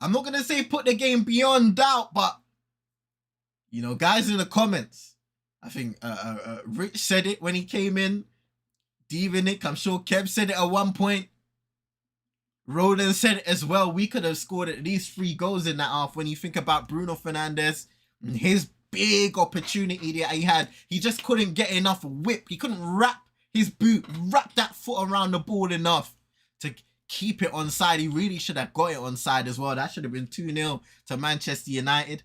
I'm not going to say put the game beyond doubt, but, you know, guys in the comments, I think Rich said it when he came in. Nick, I'm sure Kev said it at one point. Roland said it as well. We could have scored at least 3 goals in that half. When you think about Bruno Fernandes, his big opportunity that he had, he just couldn't get enough whip. He couldn't wrap his boot, wrap that foot around the ball enough to keep it onside. He really should have got it onside as well. That should have been 2-0 to Manchester United.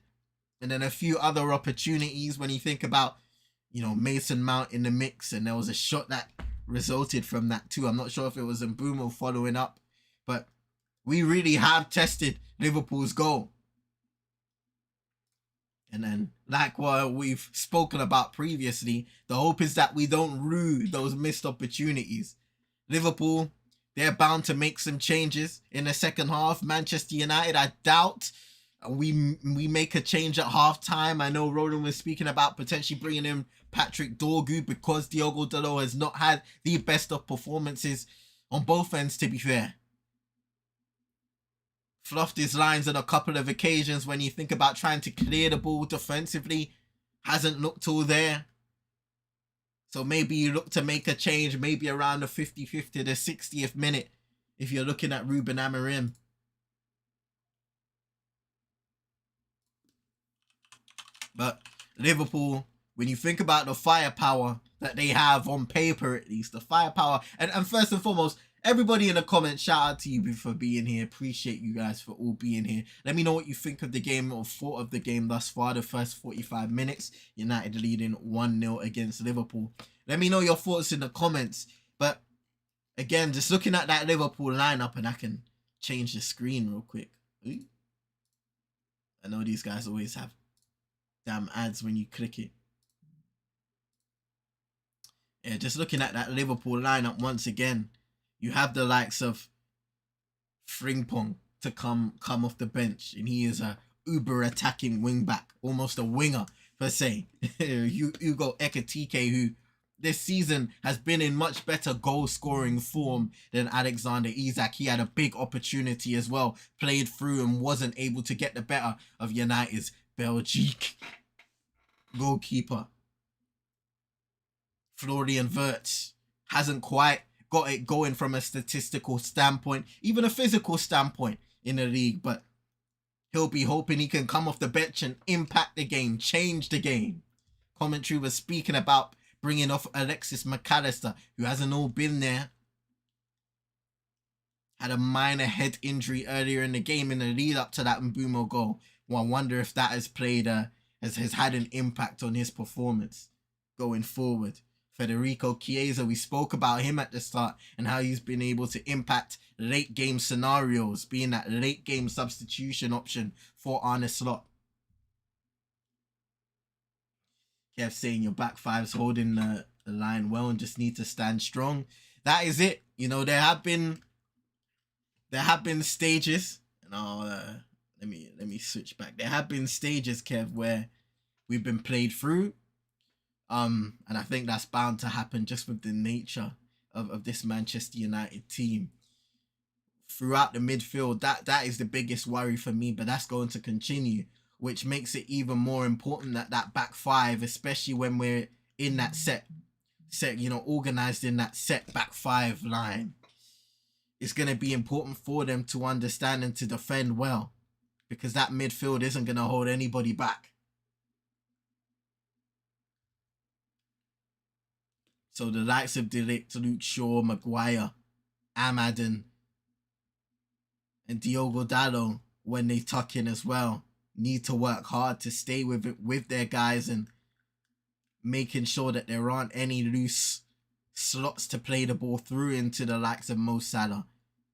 And then a few other opportunities when you think about, you know, Mason Mount in the mix, and there was a shot that resulted from that too. I'm not sure if it was Mbeumo following up, but we really have tested Liverpool's goal. And then, like what we've spoken about previously, the hope is that we don't rue those missed opportunities. Liverpool, they're bound to make some changes in the second half. Manchester United, I doubt we make a change at halftime. I know Roland was speaking about potentially bringing in Patrick Dorgu because Diogo Dalot has not had the best of performances on both ends, to be fair. Fluffed his lines on a couple of occasions when you think about trying to clear the ball defensively. Hasn't looked all there. So maybe you look to make a change, maybe around the 50-50 to 60th minute if you're looking at Ruben Amorim. But Liverpool, when you think about the firepower that they have on paper, at least, the firepower, and first and foremost, everybody in the comments, shout out to you for being here. Appreciate you guys for all being here. Let me know what you think of the game or thought of the game thus far, the first 45 minutes. United leading 1-0 against Liverpool. Let me know your thoughts in the comments. But again, just looking at that Liverpool lineup, and I can change the screen real quick. I know these guys always have damn ads when you click it. Yeah, just looking at that Liverpool lineup once again, you have the likes of Frimpong to come off the bench, and he is a uber attacking wing back, almost a winger per se. Hugo Ekitike, who this season has been in much better goal scoring form than Alexander Isak. He had a big opportunity as well, played through and wasn't able to get the better of United's Belgique goalkeeper. Florian Wirtz hasn't quite got it going from a statistical standpoint, even a physical standpoint in the league, but he'll be hoping he can come off the bench and impact the game, change the game. Commentary was speaking about bringing off Alexis McAllister, who hasn't all been there. Had a minor head injury earlier in the game in the lead up to that Mbeumo goal. Well, I wonder if that has played has had an impact on his performance going forward. Federico Chiesa, we spoke about him at the start and how he's been able to impact late game scenarios, being that late game substitution option for Arne Slot. Kev saying your back five's holding the line well and just need to stand strong. That is it. You know, there have been stages, and let me switch back. There have been stages, Kev, where we've been played through. And I think that's bound to happen just with the nature of this Manchester United team. Throughout the midfield, that is the biggest worry for me, but that's going to continue, which makes it even more important that back five, especially when we're in that set, you know, organized in that set back five line. It's going to be important for them to understand and to defend well, because that midfield isn't going to hold anybody back. So the likes of De Ligt, Luke Shaw, Maguire, Ahmad and Diogo Dalot, when they tuck in as well, need to work hard to stay with it with their guys and making sure that there aren't any loose slots to play the ball through into the likes of Mo Salah,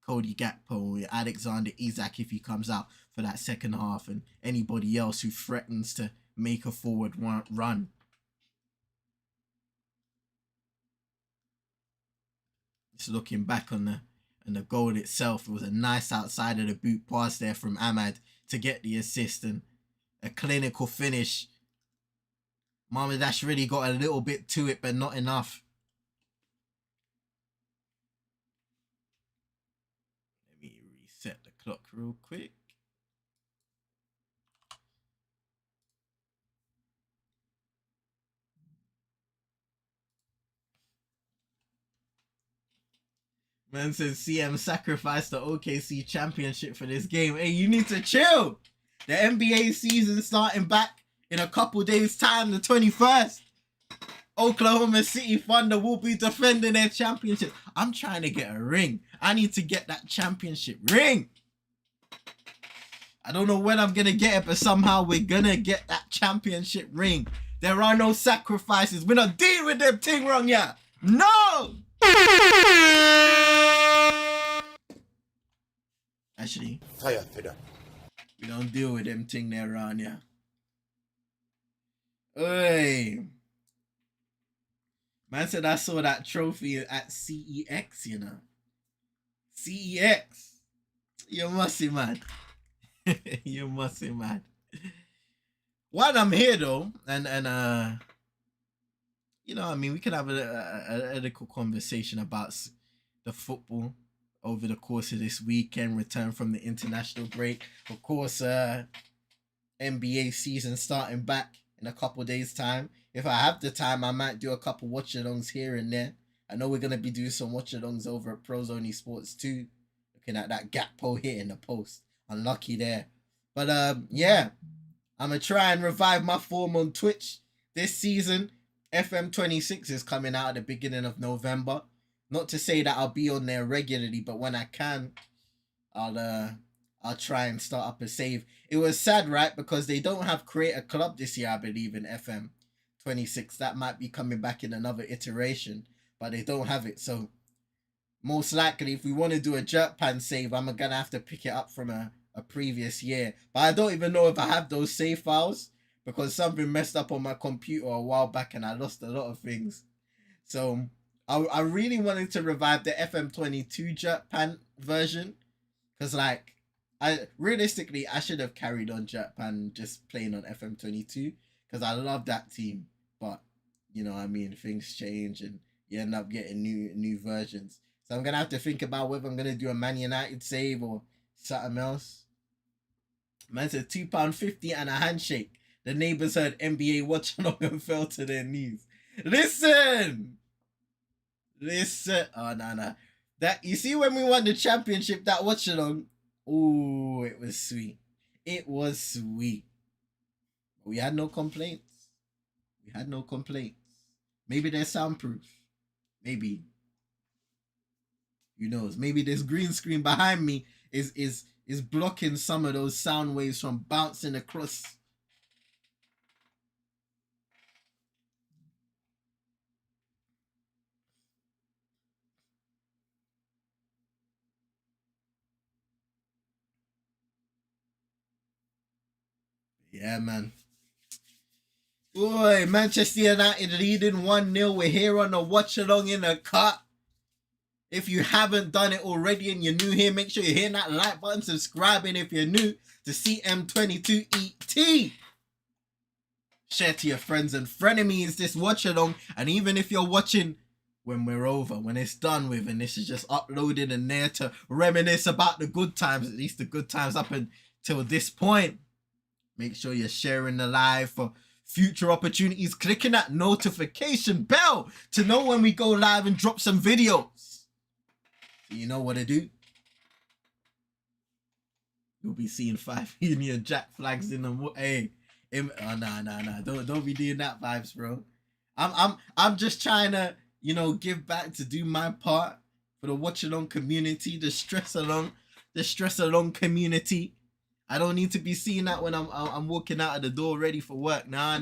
Cody Gakpo, Alexander Isak if he comes out for that second half, and anybody else who threatens to make a forward run. Just looking back on the goal itself, it was a nice outside of the boot pass there from Ahmad to get the assist and a clinical finish. Mahmoud Dash really got a little bit to it, but not enough. Set the clock real quick. Man says CM sacrificed the OKC championship for this game. Hey, you need to chill. The NBA season starting back in a couple days' time, the 21st. Oklahoma City Thunder will be defending their championship. I'm trying to get a ring. I need to get that championship ring. I don't know when I'm going to get it, but somehow we're going to get that championship ring. There are no sacrifices. We're not dealing with them thing wrong, yeah. No! Actually, we don't deal with them thing there around here. Hey. Man said I saw that trophy at CEX, you know. CEX. You must be mad. You must be mad. While I'm here though, and you know, I mean, we can have a ethical conversation about the football over the course of this weekend, return from the international break. Of course, NBA season starting back in a couple days' time. If I have the time, I might do a couple watch-alongs here and there. I know we're going to be doing some watch-alongs over at Pros Only Sports too. Looking at that Gakpo hit in the post. Unlucky there. But yeah, I'm going to try and revive my form on Twitch this season. FM26 is coming out at the beginning of November. Not to say that I'll be on there regularly, but when I can, I'll try and start up a save. It was sad, right? Because they don't have Create a Club this year, I believe, in FM26. That might be coming back in another iteration, but they don't have it. So most likely, if we want to do a jerk pan save, I'm going to have to pick it up from a previous year. But I don't even know if I have those save files because something messed up on my computer a while back and I lost a lot of things. So I really wanted to revive the FM22 jerk pan version because, like, realistically, I should have carried on jerk pan just playing on FM22 because I love that team. But, you know, I mean, things change and you end up getting new versions. So I'm going to have to think about whether I'm going to do a Man United save or something else. Man said £2.50 and a handshake. The neighbors heard NBA watch along and fell to their knees. Listen. Oh, no. That, you see when we won the championship, that watch along, oh, it was sweet. It was sweet. We had no complaints. Maybe they're soundproof. Maybe. Who knows? Maybe this green screen behind me is blocking some of those sound waves from bouncing across. Yeah, man. Boy, Manchester United leading 1-0. We're here on the watch along in the cut. If you haven't done it already and you're new here, make sure you're hitting that like button, subscribing if you're new to CM22ET. Share to your friends and frenemies this watch along. And even if you're watching when we're over, when it's done with, and this is just uploaded and there to reminisce about the good times, at least the good times up until this point, make sure you're sharing the live for future opportunities, clicking that notification bell to know when we go live and drop some videos. So you know what to do. You'll be seeing 5 Union Jack flags in the hey. Nah. Don't be doing that vibes, bro. I'm just trying to, you know, give back to do my part for the watch along community, the stress along community. I don't need to be seeing that when I'm walking out of the door ready for work. Nah.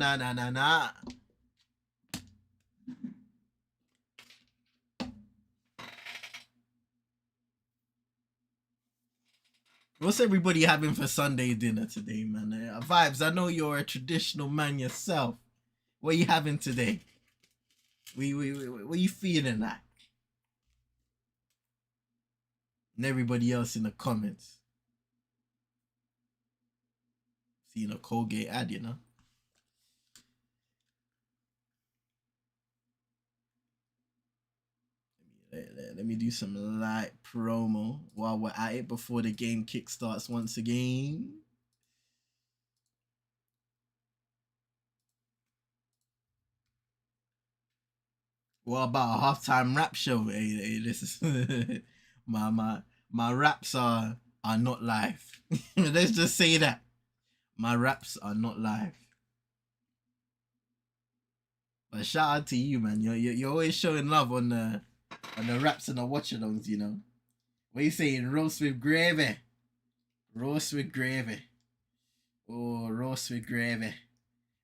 What's everybody having for Sunday dinner today, man? Vibes, I know you're a traditional man yourself. What are you having today? What are you feeling like? And everybody else in the comments. Seeing a Colgate ad, you know? Let me do some light promo while we're at it before the game kickstarts once again. What about a halftime rap show? Hey, this is my raps are not live. Let's just say that my raps are not live. But shout out to you, man. You're always showing love on the raps and the watch-alongs, you know. What are you saying? Roast with gravy. Roast with gravy. Oh, roast with gravy.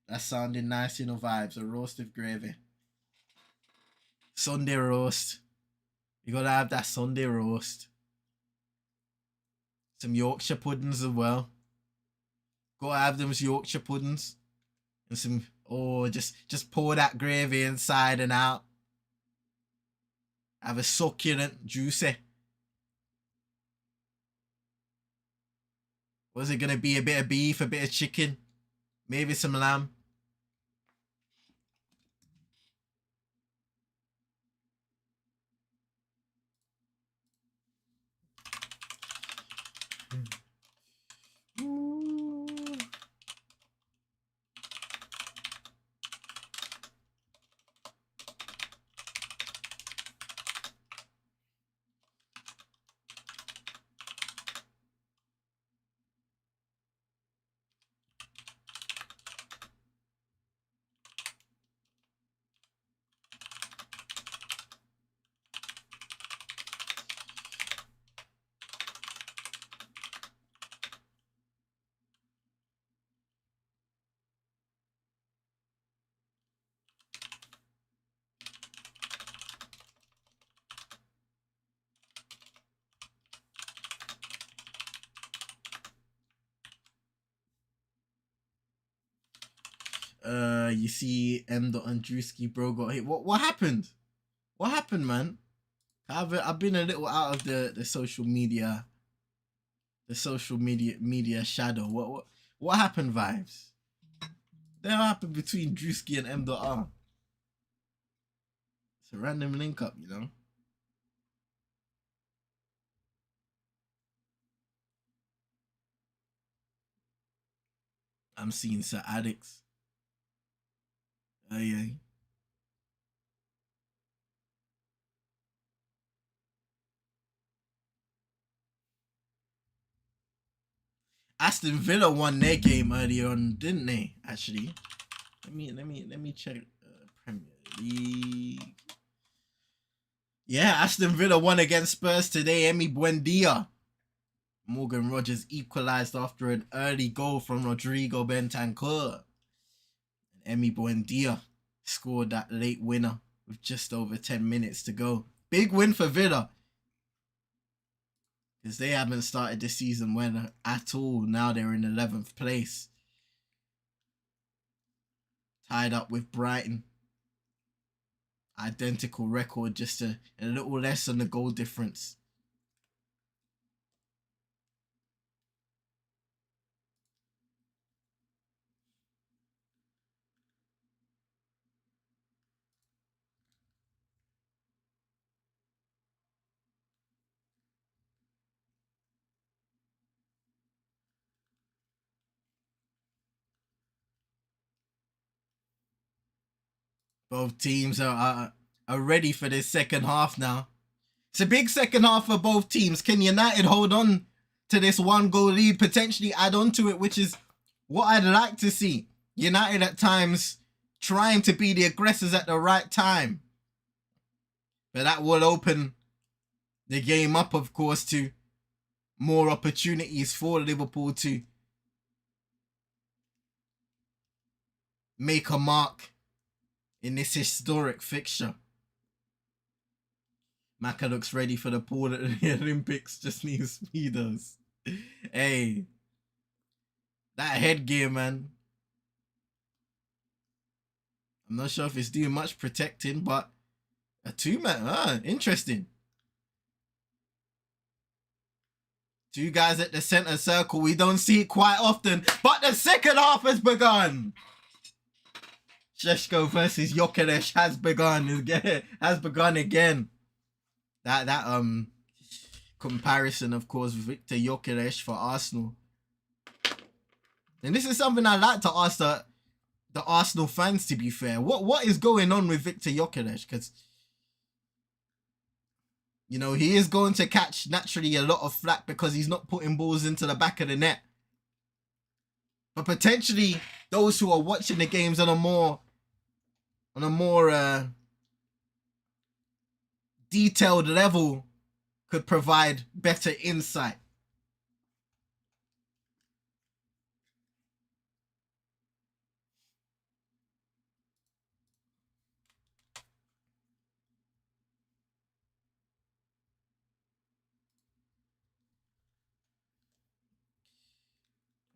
That's sounding nice, you know, vibes. A roast with gravy. Sunday roast. You gotta have that Sunday roast. Some Yorkshire puddings as well. Gotta have them Yorkshire puddings. And some, oh, just pour that gravy inside and out. Have a succulent, juicy. Was it gonna be a bit of beef, a bit of chicken? Maybe some lamb? You see M. Andrewski bro got hit. What happened? What happened, man? I've been a little out of the social media shadow. What happened, vibes? What happened between Drewski and M.R? It's a random link up, you know. I'm seeing Sir Addicts. Oh yeah. Aston Villa won their game earlier on, didn't they? Actually, let me check Premier League. Yeah, Aston Villa won against Spurs today. Emi Buendia. Morgan Rogers equalised after an early goal from Rodrigo Bentancur. And Emi Buendia scored that late winner with just over 10 minutes to go. Big win for Villa, because they haven't started the season well at all. Now they're in 11th place. Tied up with Brighton. Identical record, just a little less on the goal difference. Both teams are ready for this second half now. It's a big second half for both teams. Can United hold on to this one goal lead, potentially add on to it, which is what I'd like to see. United at times trying to be the aggressors at the right time. But that will open the game up, of course, to more opportunities for Liverpool to make a mark in this historic fixture. Maka looks ready for the pool at the Olympics. Just needs speedos. Hey, that headgear, man. I'm not sure if it's doing much protecting, but a 2-man. Interesting. 2 guys at the center circle. We don't see it quite often, but the second half has begun. Sheshko versus Jokeres has begun again. That comparison, of course, Victor Gyökeres for Arsenal. And this is something I like to ask the Arsenal fans, to be fair. What is going on with Victor Gyökeres? Because, you know, he is going to catch naturally a lot of flack because he's not putting balls into the back of the net. But potentially those who are watching the games on a more detailed level could provide better insight.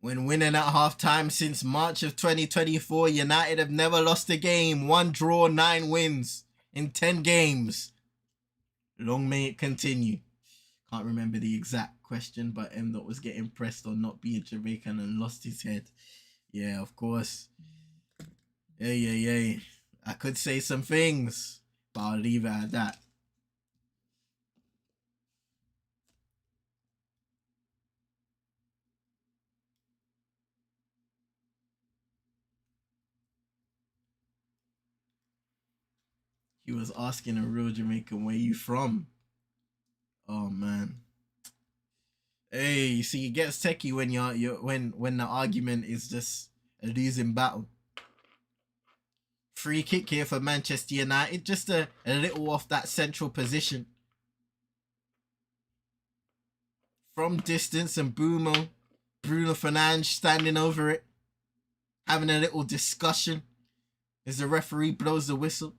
When winning at halftime since March of 2024, United have never lost a game. 1 draw, 9 wins in 10 games. Long may it continue. Can't remember the exact question, but M. was getting pressed on not being Jamaican and lost his head. Yeah, of course. Yeah. I could say some things, but I'll leave it at that. He was asking a real Jamaican, where you from? Oh man. Hey, you see, it gets techie when when the argument is just a losing battle. Free kick here for Manchester United, just a little off that central position. From distance, and Bruno Fernandes standing over it, having a little discussion as the referee blows the whistle.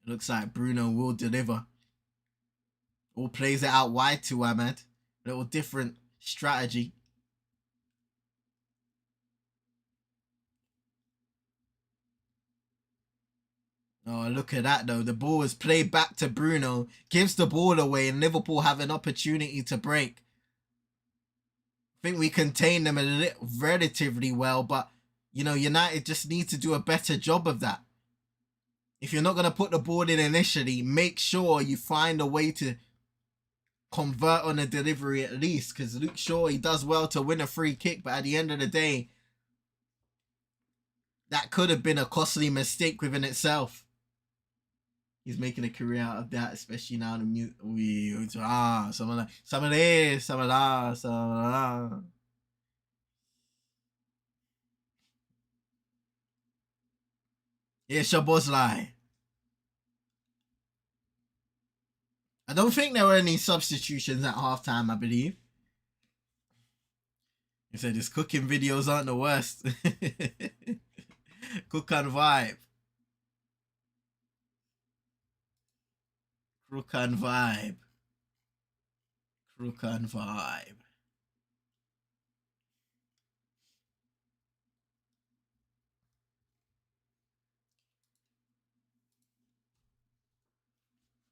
It looks like Bruno will deliver. Or plays it out wide to Ahmad. A little different strategy. Oh, look at that though. The ball is played back to Bruno. Gives the ball away, and Liverpool have an opportunity to break. I think we contained them relatively well, but, you know, United just need to do a better job of that. If you're not going to put the ball in initially, make sure you find a way to convert on a delivery at least. Because Luke Shaw, he does well to win a free kick, but at the end of the day, that could have been a costly mistake within itself. He's making a career out of that, especially now the mute. Some of that. Yeah, Shabozlai. I don't think there were any substitutions at halftime, I believe. He said his cooking videos aren't the worst. Cook and vibe. Crook and vibe. Crook and vibe.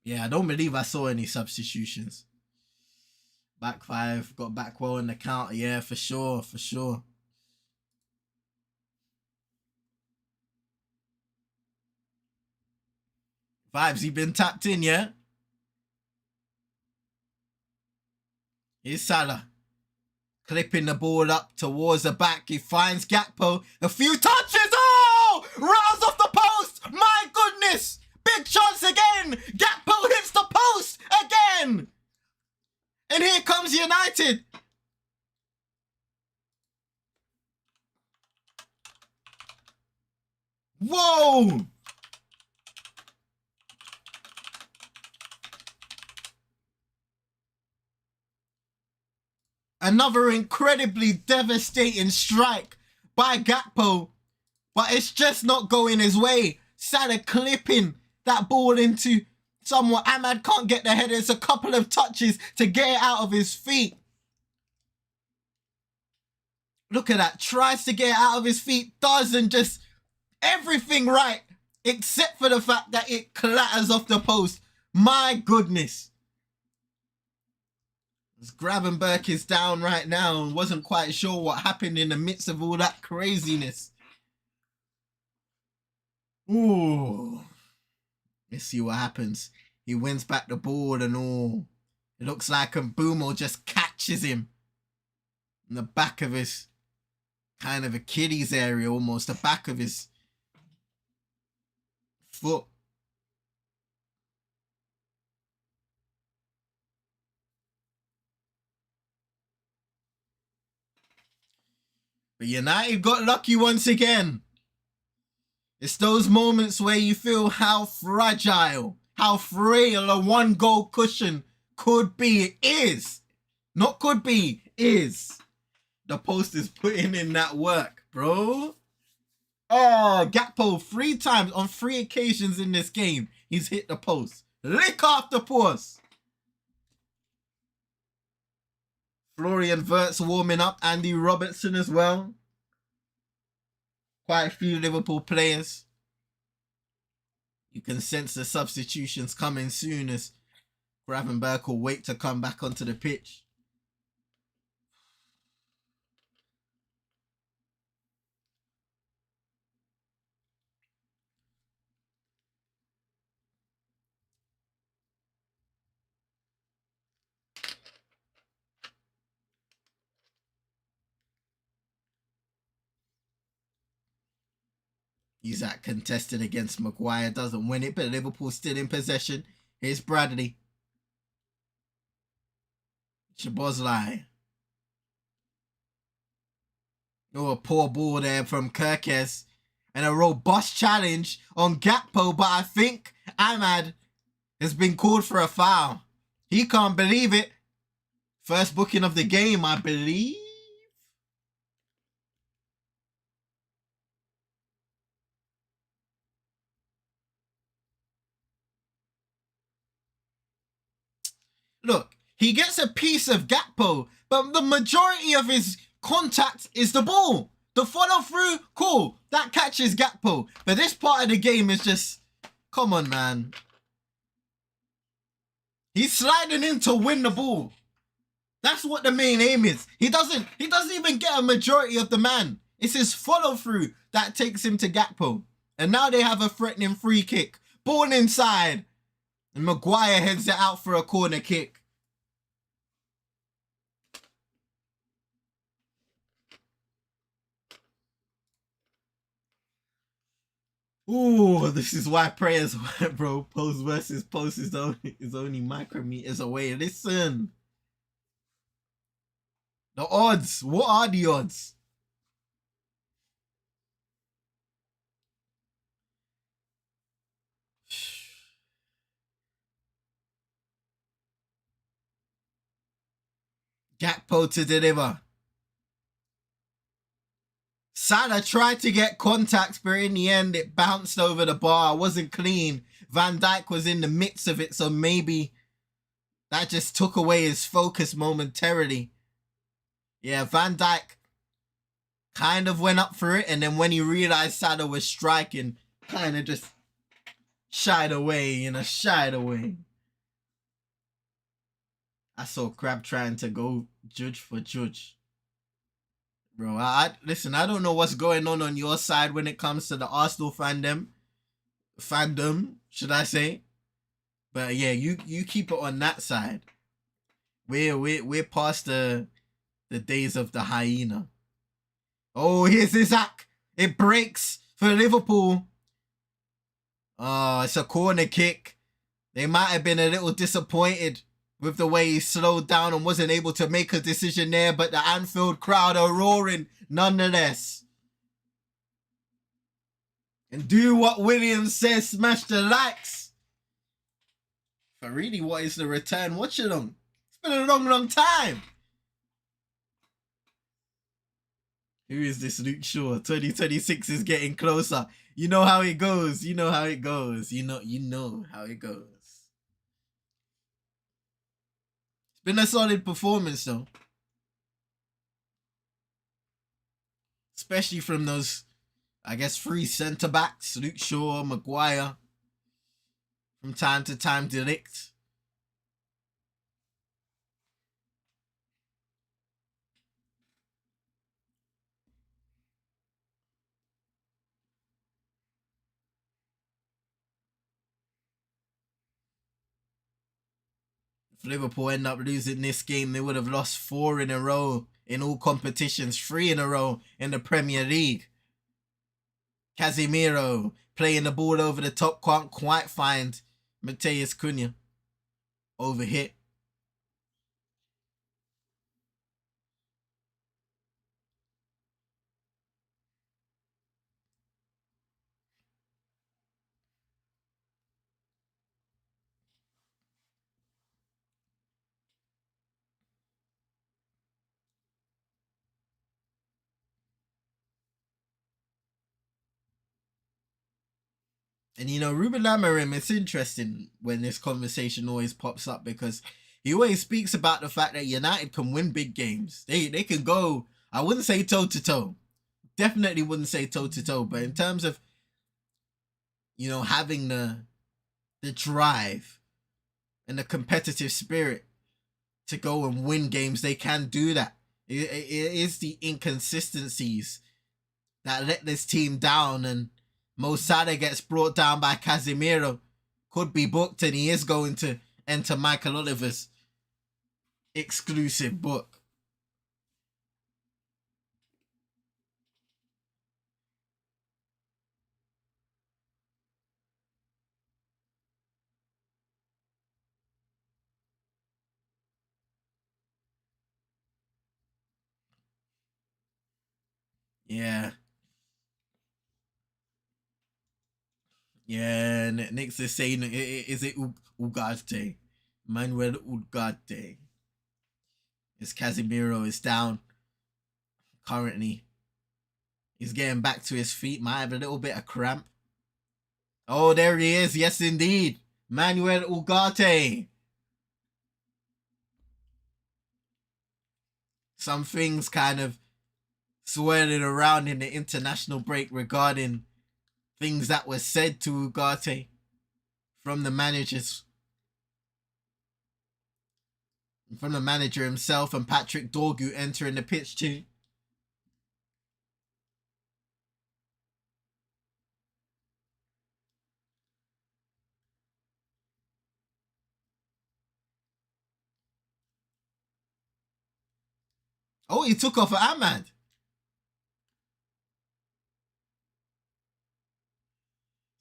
Yeah, I don't believe I saw any substitutions. Back 5, got back well in the counter. Yeah, for sure. Vibes, he been tapped in, yeah? Here's Salah. Clipping the ball up towards the back. He finds Gakpo. A few touches. Oh! Rounds off the post. My goodness. Big chance again. Gakpo hits the post again. And here comes United. Whoa. Another incredibly devastating strike by Gakpo. But it's just not going his way. Salah clipping that ball into someone. Ahmad can't get the header. It's a couple of touches to get it out of his feet. Look at that. Tries to get it out of his feet. Doesn't, just everything right. Except for the fact that it clatters off the post. My goodness. Gravenberch is down right now and wasn't quite sure what happened in the midst of all that craziness. Ooh. Let's see what happens. He wins back the ball and all. It looks like Mbumo just catches him in the back of his kind of Achilles area, almost the back of his foot. But United got lucky once again. It's those moments where you feel how fragile, how frail a one-goal cushion could be. It is. Not could be, is. The post is putting in that work, bro. Oh, Gakpo 3 times on 3 occasions in this game. He's hit the post. Lick after pause. Florian Wirtz warming up. Andy Robertson as well. Quite a few Liverpool players. You can sense the substitutions coming soon as Gravenberch will wait to come back onto the pitch. Isak contested against Maguire, doesn't win it, but Liverpool still in possession. Here's Bradley. Szoboszlai. Oh, a poor ball there from Kirkes. And a robust challenge on Gakpo, but I think Ahmad has been called for a foul. He can't believe it. First booking of the game, I believe. Look, he gets a piece of Gakpo, but the majority of his contact is the ball. The follow through, cool. That catches Gakpo. But this part of the game is just, come on, man. He's sliding in to win the ball. That's what the main aim is. He doesn't even get a majority of the man. It's his follow through that takes him to Gakpo. And now they have a threatening free kick. Ball inside. And Maguire heads it out for a corner kick. Ooh, this is why prayers work, bro. Post versus post is only micrometers away. Listen. The odds. What are the odds? Gakpo to deliver. Salah tried to get contact, but in the end, it bounced over the bar. It wasn't clean. Van Dijk was in the midst of it, so maybe that just took away his focus momentarily. Yeah, Van Dijk kind of went up for it, and then when he realized Salah was striking, kind of just shied away, shied away. I saw Crab trying to go judge for judge. Bro, listen, I don't know what's going on your side when it comes to the Arsenal fandom, should I say? But yeah, you keep it on that side. We're past the days of the hyena. Oh, here's Isak. It breaks for Liverpool. Oh, it's a corner kick. They might have been a little disappointed with the way he slowed down and wasn't able to make a decision there, but the Anfield crowd are roaring nonetheless. And do what Williams says, smash the likes. But really, what is the return watch-along? It's been a long time. Who is this Luke Shaw? 2026 is getting closer. You know how it goes. You know how it goes. You know how it goes. Been a solid performance though. Especially from those, I guess, 3 centre-backs. Luke Shaw, Maguire. From time to time, De Ligt. If Liverpool end up losing this game, they would have lost 4 in a row in all competitions, 3 in a row in the Premier League. Casemiro playing the ball over the top, can't quite find Matheus Cunha. Overhit. And you know, Ruben Amorim, it's interesting when this conversation always pops up because he always speaks about the fact that United can win big games. They can go, I wouldn't say toe to toe. Definitely wouldn't say toe to toe, but in terms of, you know, having the drive and the competitive spirit to go and win games, they can do that. It is the inconsistencies that let this team down, and Mo Salah gets brought down by Casemiro. Could be booked, and he is going to enter Michael Oliver's exclusive book. Yeah. Yeah, Nick's is saying, is it Ugarte? Manuel Ugarte. As Casemiro is down currently. He's getting back to his feet. Might have a little bit of cramp. Oh, there he is. Yes, indeed. Manuel Ugarte. Some things kind of swirling around in the international break regarding things that were said to Ugarte from the managers. From the manager himself and Patrick Dorgu entering the pitch too. Oh, he took off Ahmad.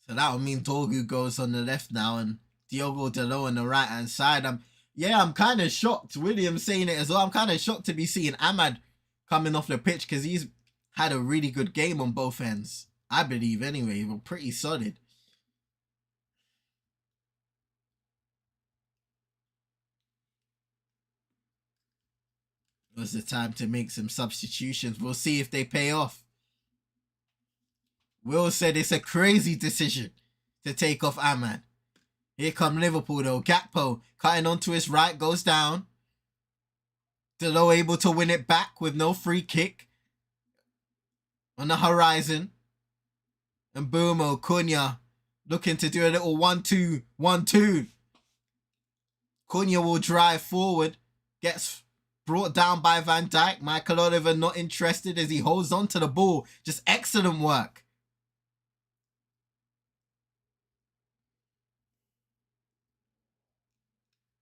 So that would mean Dorgu goes on the left now and Diogo Dalot on the right hand side. I'm kind of shocked. William's saying it as well. I'm kind of shocked to be seeing Ahmad coming off the pitch because he's had a really good game on both ends. I believe anyway. But pretty solid. It was the time to make some substitutions. We'll see if they pay off. Will said it's a crazy decision to take off Ahmad. Here come Liverpool though. Gakpo cutting onto his right, goes down. Dalot able to win it back with no free kick on the horizon. And Boomo, Cunha looking to do a little 1-2, 1-2. Cunha will drive forward. Gets brought down by Van Dijk. Michael Oliver not interested as he holds on to the ball. Just excellent work.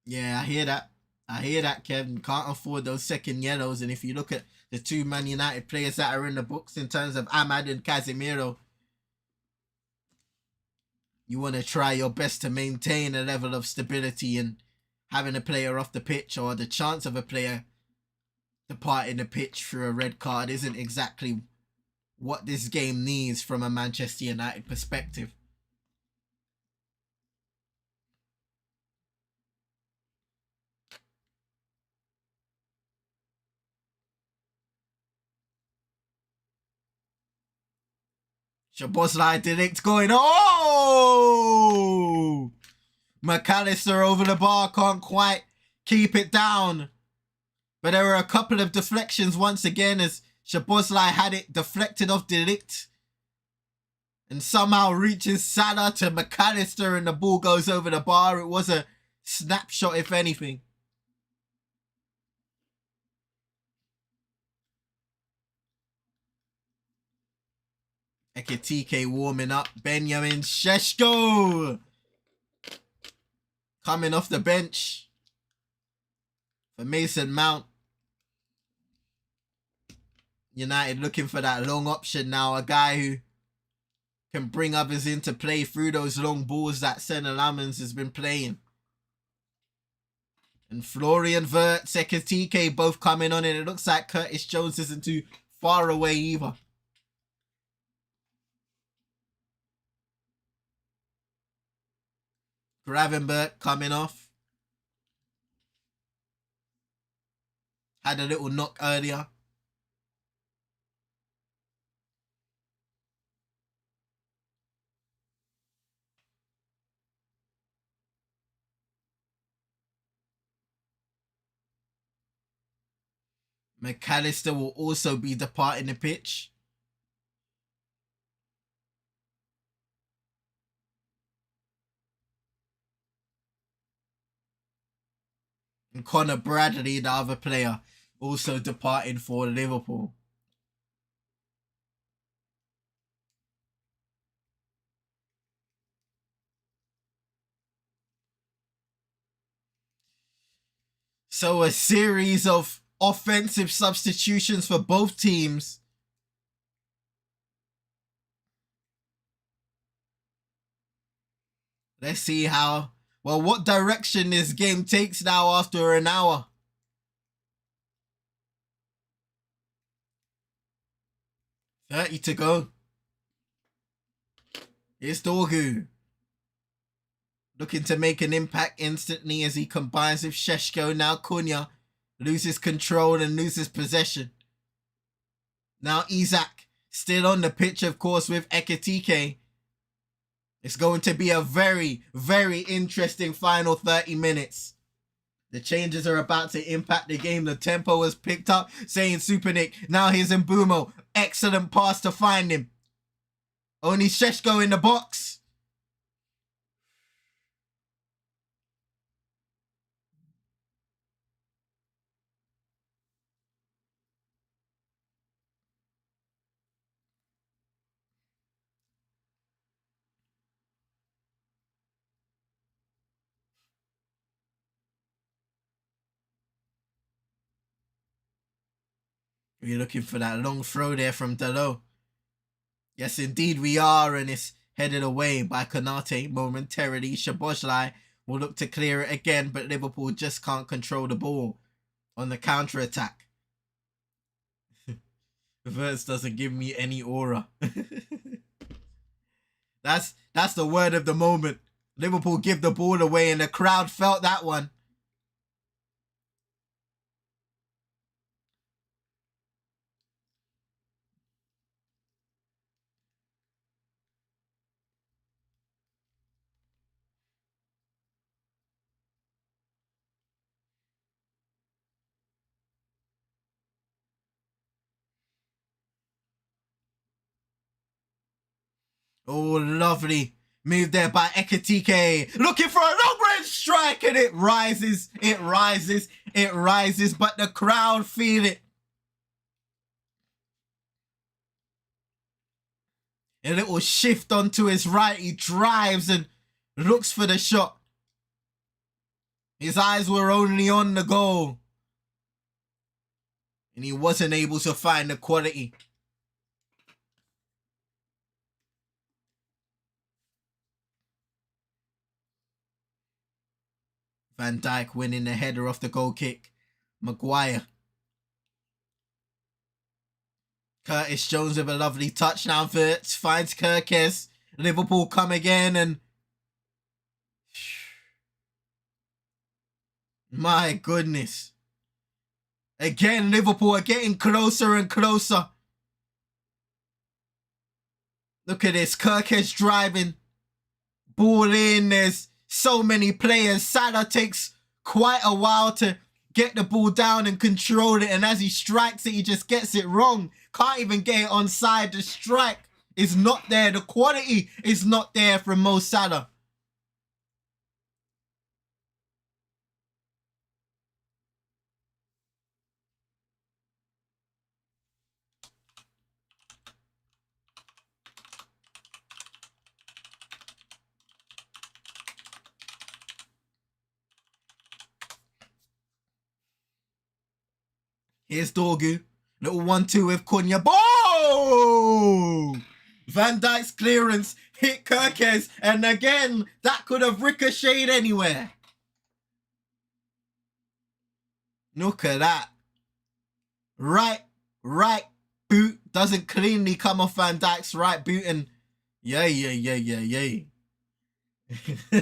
Yeah, I hear that. I hear that, Kevin. Can't afford those second yellows. And if you look at the 2 Man United players that are in the books in terms of Ahmad and Casemiro, you want to try your best to maintain a level of stability, and having a player off the pitch or the chance of a player departing the pitch through a red card isn't exactly what this game needs from a Manchester United perspective. Szoboszlai Delict going, oh! McAllister over the bar, can't quite keep it down. But there were a couple of deflections once again as Szoboszlai had it deflected off Delict. And somehow reaches Salah to McAllister and the ball goes over the bar. It was a snapshot, if anything. Ekitike warming up. Benjamin Šeško coming off the bench. For Mason Mount. United looking for that long option now. A guy who can bring others into play through those long balls that Senna Lammens has been playing. And Florian Wirtz, Ekitike both coming on, and it looks like Curtis Jones isn't too far away either. Gravenberch coming off. Had a little knock earlier. McAllister will also be departing the pitch. And Connor Bradley, the other player, also departing for Liverpool. So a series of offensive substitutions for both teams. Let's see what direction this game takes now after an hour. $30 to go. It's Dorgu. Looking to make an impact instantly as he combines with Šeško. Now Cunha loses control and loses possession. Now Isak still on the pitch, of course, with Ekitike. It's going to be a very, very interesting final 30 minutes. The changes are about to impact the game. The tempo has picked up, saying Supernik. Now here's Mbumo. Excellent pass to find him. Only Šeško in the box. We're looking for that long throw there from Dalot. Yes, indeed we are, and it's headed away by Konate momentarily. Szoboszlai will look to clear it again, but Liverpool just can't control the ball on the counter-attack. Wirtz doesn't give me any aura. That's the word of the moment. Liverpool give the ball away, and the crowd felt that one. Oh, lovely move there by Ekitike. Looking for a long-range strike, and it rises, it rises, it rises, but the crowd feel it. A little shift onto his right. He drives and looks for the shot. His eyes were only on the goal, and he wasn't able to find the quality. Van Dijk winning the header off the goal kick. Maguire. Curtis Jones with a lovely touchdown. Wirtz finds Kerkez. Liverpool come again, and my goodness. Again, Liverpool are getting closer and closer. Look at this. Kerkez driving. Ball in. There's so many players. Salah takes quite a while to get the ball down and control it. And as he strikes it, he just gets it wrong. Can't even get it onside. The strike is not there. The quality is not there from Mo Salah. Here's Dorgu. Little 1-2 with Cunha. Boom! Van Dijk's clearance hit Kirkes. And again, that could have ricocheted anywhere. Look at that. Right boot doesn't cleanly come off Van Dijk's right boot. And yay.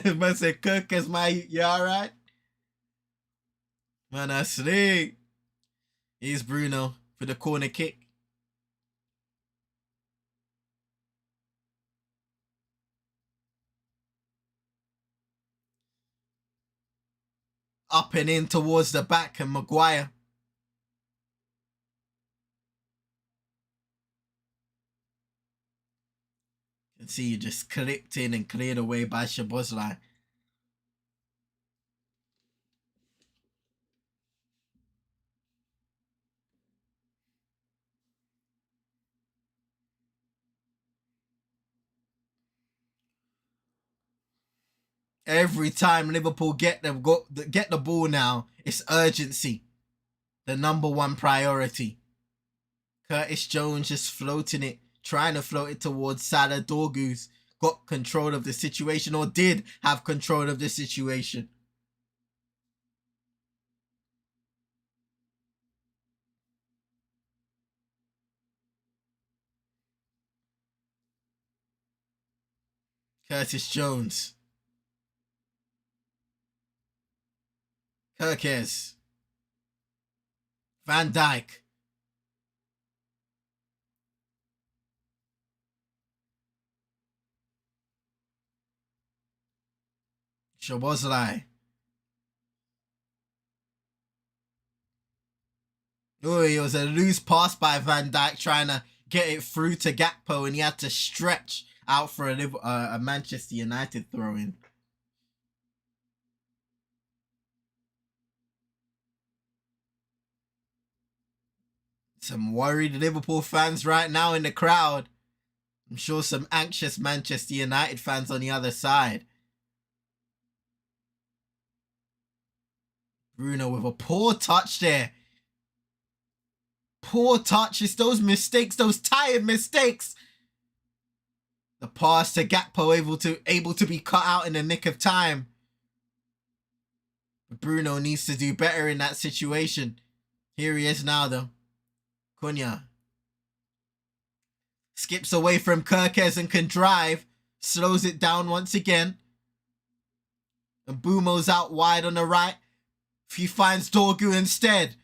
Man said, Kirkes, you alright? Man, I sleep. Here's Bruno for the corner kick. Up and in towards the back, and Maguire. You can see you just clipped in and cleared away by Szoboszlai. Every time Liverpool get the ball now, it's urgency. The #1 priority. Curtis Jones just floating it, trying to float it towards Salah. Dorgu's got control of the situation, or did have control of the situation. Curtis Jones. Kirkes. Van Dijk. Szoboszlai. Oh, it was a loose pass by Van Dijk trying to get it through to Gakpo, and he had to stretch out for a Manchester United throw-in. Some worried Liverpool fans right now in the crowd. I'm sure some anxious Manchester United fans on the other side. Bruno with a poor touch there. Poor touch. It's those mistakes, those tired mistakes. The pass to Gakpo able to be cut out in the nick of time. But Bruno needs to do better in that situation. Here he is now though. Cunha. Skips away from Kirkes and can drive. Slows it down once again. And Bumo's out wide on the right. He finds Dorgu instead.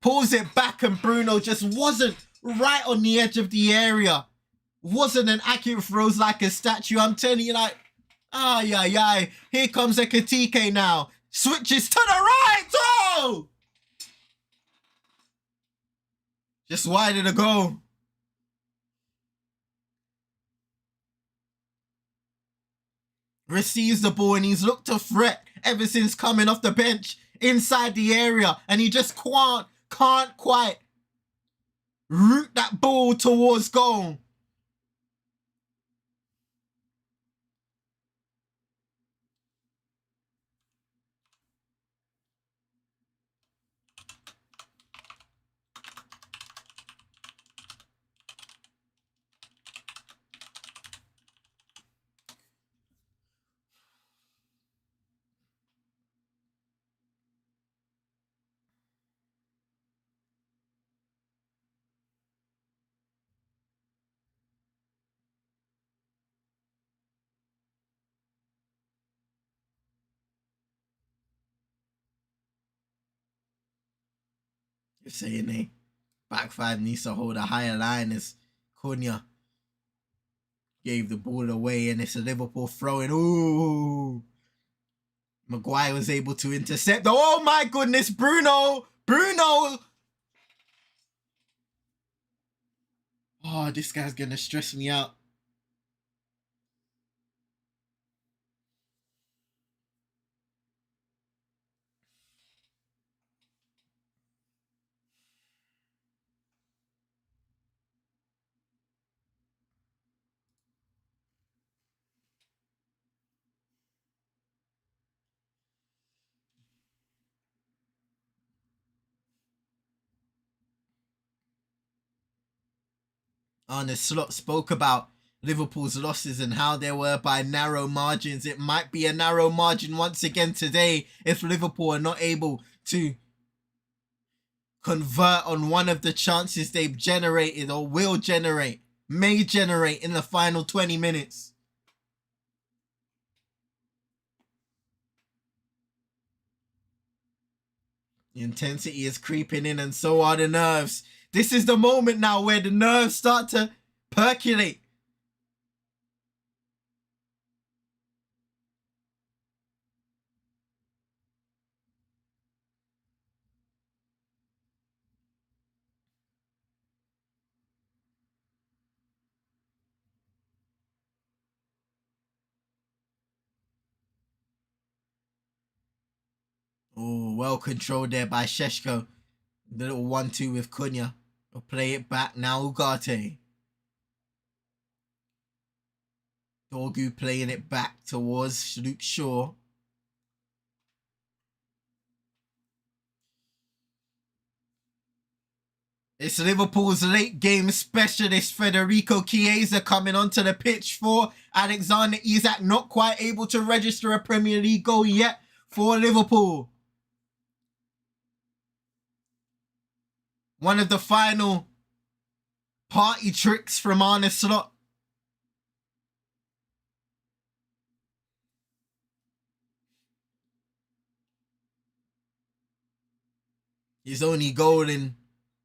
Pulls it back, and Bruno just wasn't right on the edge of the area. Wasn't an accurate throws like a statue. I'm telling you, like, here comes Ekitike now. Switches to the right. Oh! Just wide of the goal. Receives the ball, and he's looked to threat ever since coming off the bench inside the area, and he just can't quite root that ball towards goal. You're saying the back five needs to hold a higher line as Cunha gave the ball away, and it's a Liverpool throw-in. Ooh. Maguire was able to intercept. Oh my goodness, Bruno! Oh, this guy's gonna stress me out. Arne Slot spoke about Liverpool's losses and how they were by narrow margins. It might be a narrow margin once again today if Liverpool are not able to convert on one of the chances they've generated or may generate in the final 20 minutes. The intensity is creeping in and so are the nerves. This is the moment now where the nerves start to percolate. Oh, well controlled there by Šeško. The little 1-2 with Cunha. We'll play it back now, Ugarte. Dorgu playing it back towards Luke Shaw. It's Liverpool's late game specialist Federico Chiesa coming onto the pitch for Alexander Isak. Not quite able to register a Premier League goal yet for Liverpool. One of the final party tricks from Arne Slot. His only goal in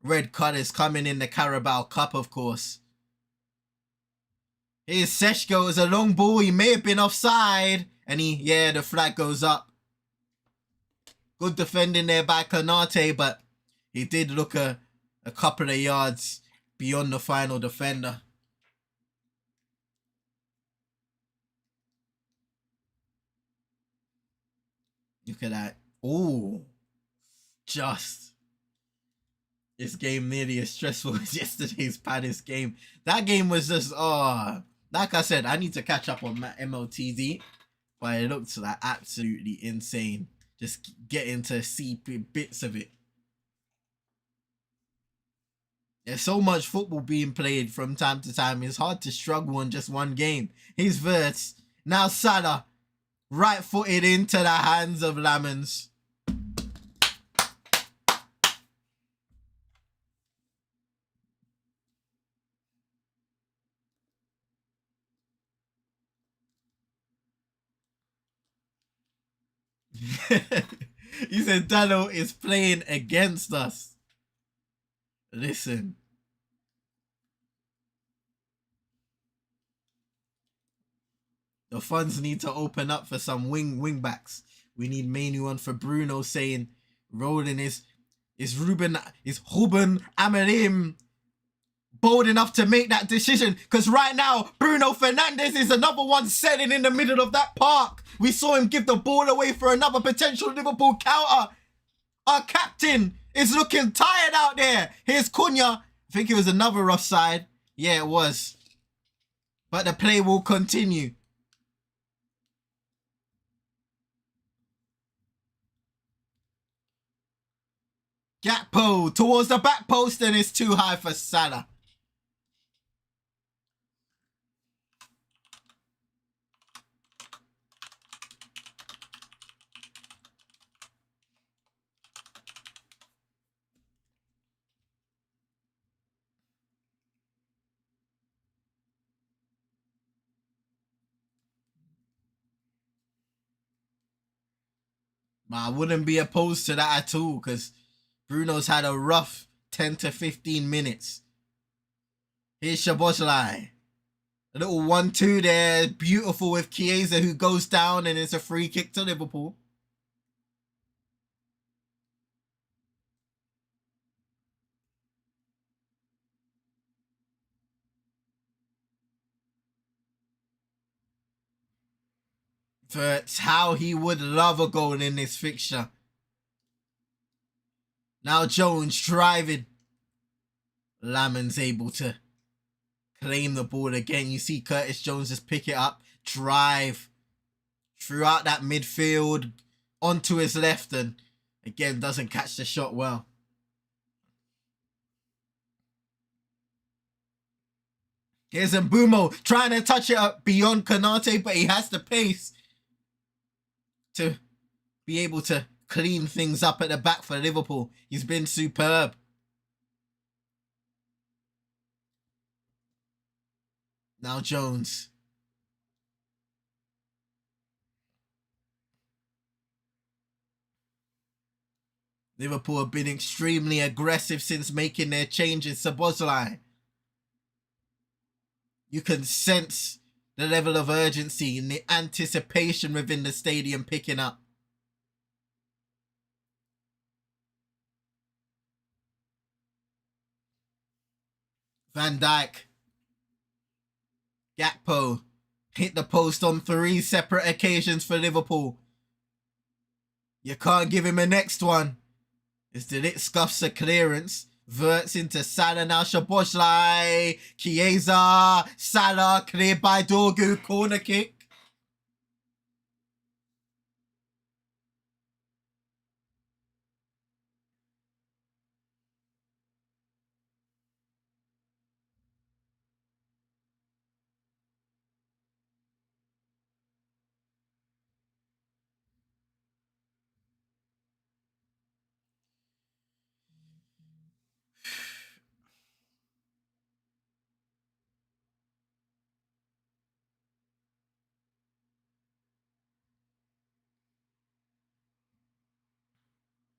red colours coming in the Carabao Cup, of course. Here's Šeško. It's a long ball. He may have been offside. And the flag goes up. Good defending there by Konate, but he did look a couple of yards beyond the final defender. Look at that. Oh, just. This game nearly as stressful as yesterday's Palace game. That game was just, like I said, I need to catch up on MLTD, but it looked like absolutely insane. Just getting to see bits of it. There's so much football being played from time to time. It's hard to struggle on just one game. Here's Wirtz. Now Salah. Right-footed into the hands of Lamens. He said Dano is playing against us. Listen. The funds need to open up for some wing backs. We need Mainu on for Bruno, saying rolling is Ruben Amorim bold enough to make that decision, because right now Bruno Fernandes is another one selling in the middle of that park. We saw him give the ball away for another potential Liverpool counter. Our captain is looking tired out there. Here's Cunha. I think it was another offside. Yeah, it was. But the play will continue. Gakpo towards the back post, and it's too high for Salah. But I wouldn't be opposed to that at all, because Bruno's had a rough 10 to 15 minutes. Here's Szoboszlai. A little 1-2 there. Beautiful with Chiesa, who goes down, and it's a free kick to Liverpool. That's how he would love a goal in this fixture. Now Jones driving. Lamon's able to claim the ball again. You see Curtis Jones just pick it up, drive throughout that midfield onto his left, and again doesn't catch the shot well. Here's Mbumo trying to touch it up beyond Konate, but he has the pace to be able to clean things up at the back for Liverpool. He's been superb. Now Jones. Liverpool have been extremely aggressive since making their changes. Szoboszlai. You can sense the level of urgency and the anticipation within the stadium picking up. Van Dijk. Gakpo hit the post on 3 separate occasions for Liverpool. You can't give him a next one. As De Ligt scuffs a clearance. Verts into Salah now. Szoboszlai. Chiesa. Salah cleared by Dorgu. Corner kick.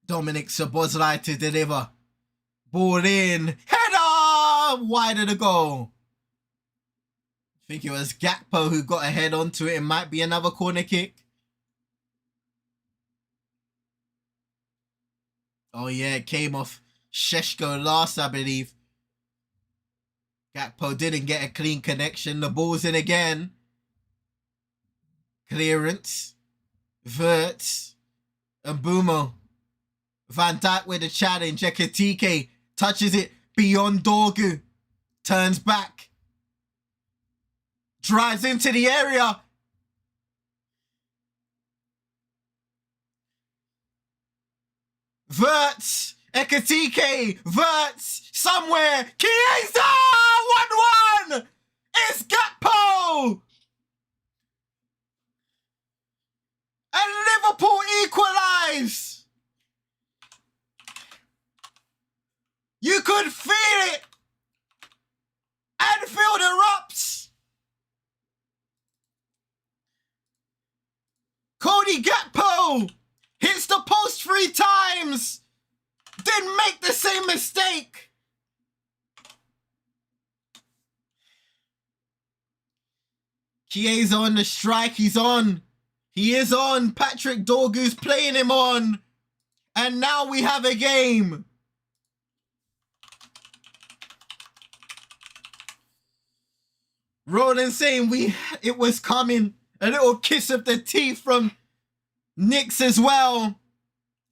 Dominic Szoboszlai to deliver. Ball in. Header! Wide of the goal. I think it was Gakpo who got a head onto it. It might be another corner kick. Oh yeah, it came off Šeško last, I believe. Gakpo didn't get a clean connection. The ball's in again. Clearance. Verts. Mbumo. Van Dijk with a challenge. Ekitike touches it beyond Dorgu. Turns back. Drives into the area. Verts. Ekitike. Verts. Somewhere. Chiesa! 1-1! It's Gakpo! And Liverpool equalise! You could feel it! Anfield erupts! Cody Gakpo hits the post 3 times! Didn't make the same mistake! Chiesa on the strike, he's on. He is on. Patrick Dorgu's playing him on. And now we have a game. Roland saying it was coming. A little kiss of the teeth from Nix as well.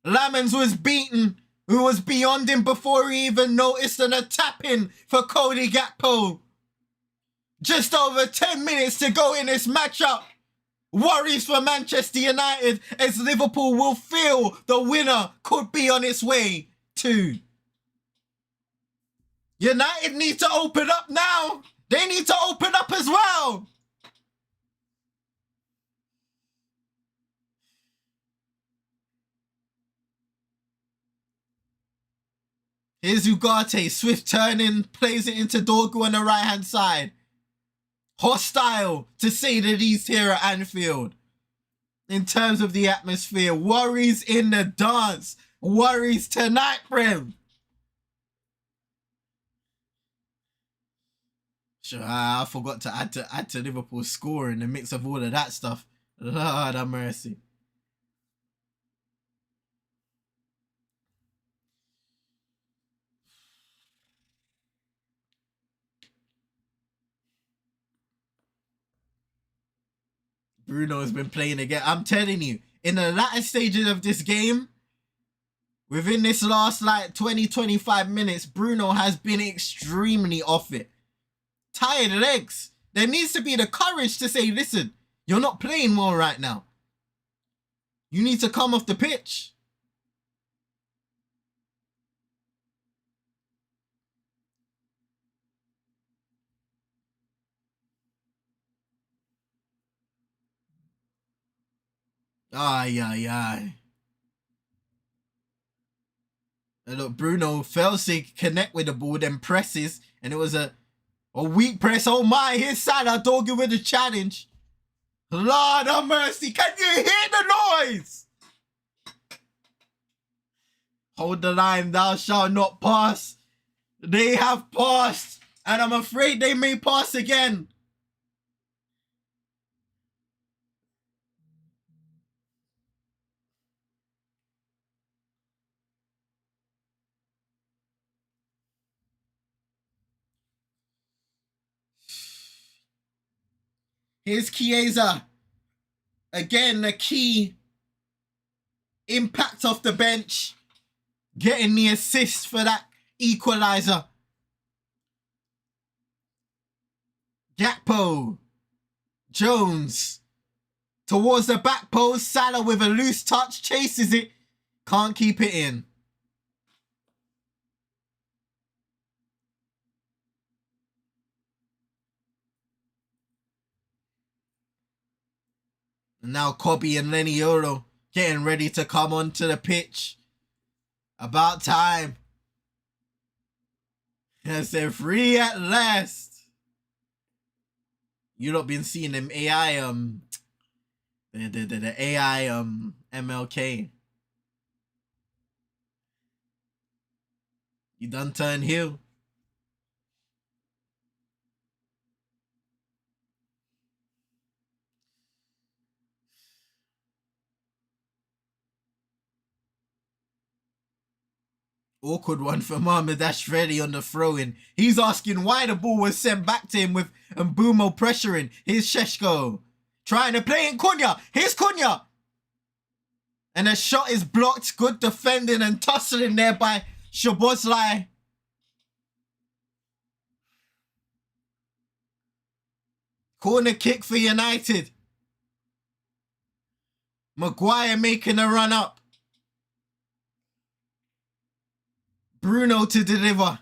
Lamens was beaten, who was beyond him before he even noticed, and a tap-in for Cody Gakpo. Just over 10 minutes to go in this matchup. Worries for Manchester United as Liverpool will feel the winner could be on its way too. United need to open up now. They need to open up as well. Here's Ugarte. Swift turning, plays it into Dorgu on the right-hand side. Hostile, to say the least, here at Anfield. In terms of the atmosphere. Worries in the dance. Worries tonight, Prem. Sure, I forgot to add to Liverpool's score in the mix of all of that stuff. Lord have mercy. Bruno has been playing again. I'm telling you, in the latter stages of this game, within this last like 20-25 minutes, Bruno has been extremely off it. Tired legs. There needs to be the courage to say, listen, you're not playing well right now. You need to come off the pitch. Ay, ay, ay. And look, Bruno fails to connect with the ball, then presses, and it was a weak press. Oh my, here's Salah, don't give it a challenge. Lord have mercy, can you hear the noise? Hold the line, thou shalt not pass. They have passed, and I'm afraid they may pass again. Here's Chiesa. Again, the key impact off the bench. Getting the assist for that equalizer. Gakpo. Jones. Towards the back post. Salah with a loose touch. Chases it. Can't keep it in. And now Kobe and Lenny Yoro getting ready to come onto the pitch. About time. Yes, they're free at last. You not been seeing them AI the AI MLK. You done turn heel. Awkward one for Mohamed Ashvedi on the throw-in. He's asking why the ball was sent back to him with Mbumo pressuring. Here's Sheshko. Trying to play in Cunha. Here's Cunha. And the shot is blocked. Good defending and tussling there by Szoboszlai. Corner kick for United. Maguire making a run up. Bruno to deliver.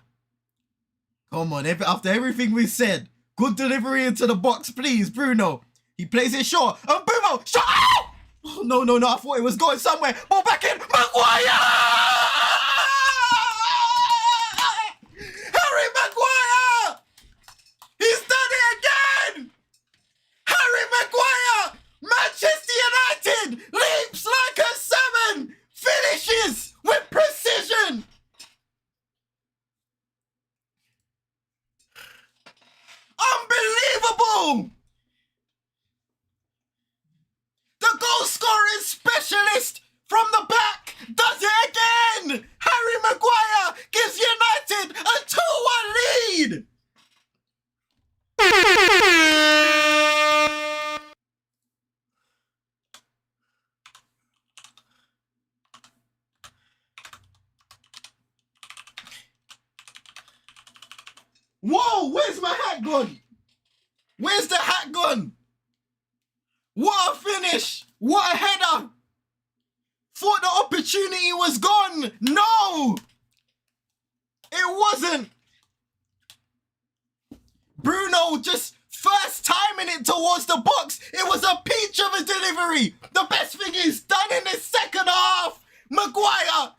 Come on, after everything we said, good delivery into the box, please, Bruno. He plays it short. And Bruno, shot! Oh, no, I thought it was going somewhere. Ball back in. Maguire! Harry Maguire! He's done it again! Harry Maguire! Manchester United leaps like a salmon! Finishes with precision! Unbelievable! The goal scoring specialist from the back does it again! Harry Maguire gives United a 2-1 lead! Whoa, where's my hat gone? Where's the hat gone? What a finish! What a header! Thought the opportunity was gone. No! It wasn't. Bruno just first timing it towards the box. It was a peach of a delivery. The best thing he's done in the second half. Maguire.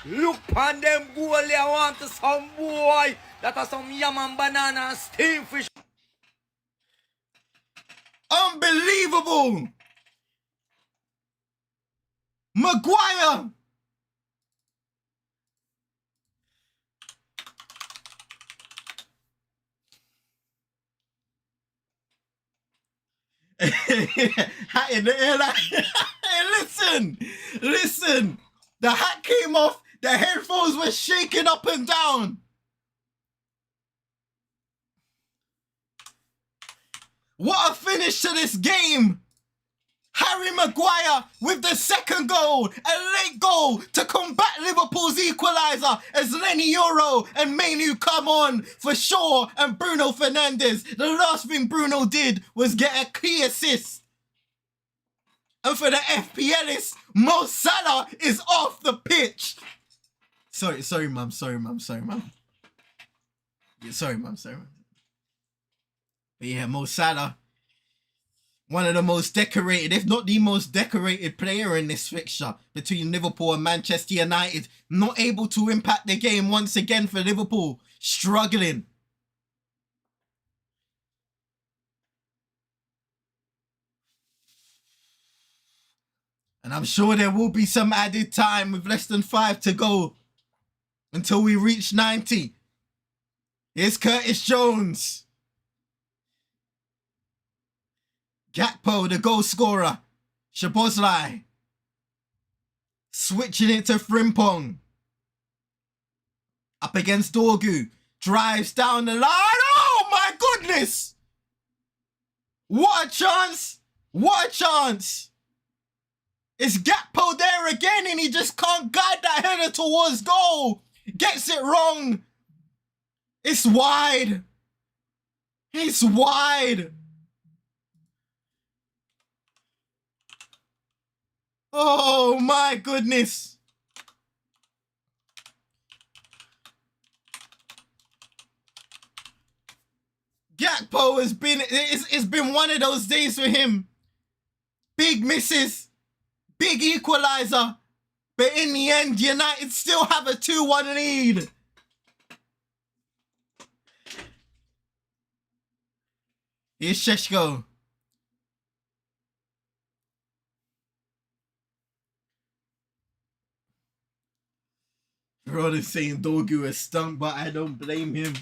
Look on them goal, I want some boy. That are some yam and banana and steam fish. Unbelievable. Maguire. Hat in the air like, hey, listen. The hat came off. The headphones were shaking up and down. What a finish to this game. Harry Maguire with the second goal, a late goal to combat Liverpool's equaliser as Lenny Yoro and Mainu come on for Shaw and Bruno Fernandes. The last thing Bruno did was get a key assist. And for the FPLists, Mo Salah is off the pitch. Sorry, mum. Sorry, man. Sorry, man. But yeah, Mo Salah, one of the most decorated, if not the most decorated player in this fixture between Liverpool and Manchester United. Not able to impact the game once again for Liverpool. Struggling. And I'm sure there will be some added time with less than 5 to go until we reach 90. Here's Curtis Jones. Gakpo, the goal scorer. Szoboszlai. Switching it to Frimpong. Up against Dorgu. Drives down the line. Oh my goodness! What a chance! What a chance! It's Gakpo there again and he just can't guide that header towards goal. Gets it wrong. It's wide. It's wide. Oh my goodness. Gakpo has been, it's been one of those days for him. Big misses, big equalizer, but in the end, United still have a 2-1 lead. Here's Šeško. Rod is saying Dorgu is stunk, but I don't blame him.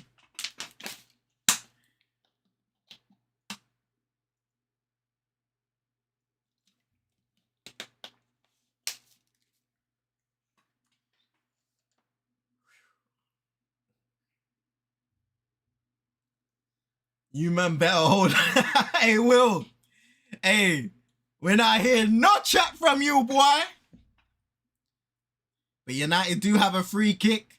You man better hold. Hey, Will. Hey, when I hear no chat from you, boy. But United do have a free kick.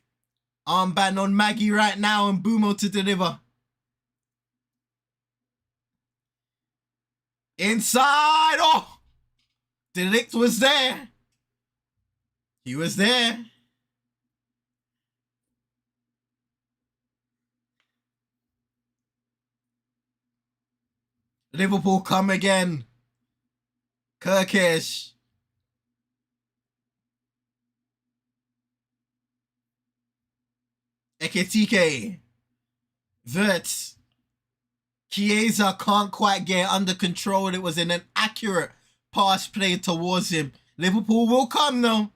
Armband on Maggie right now and Bumo to deliver. Inside. Oh, De Ligt was there. He was there. Liverpool come again. Kirkish. Ekitike. Wirtz. Chiesa can't quite get under control. It was an inaccurate pass play towards him. Liverpool will come though.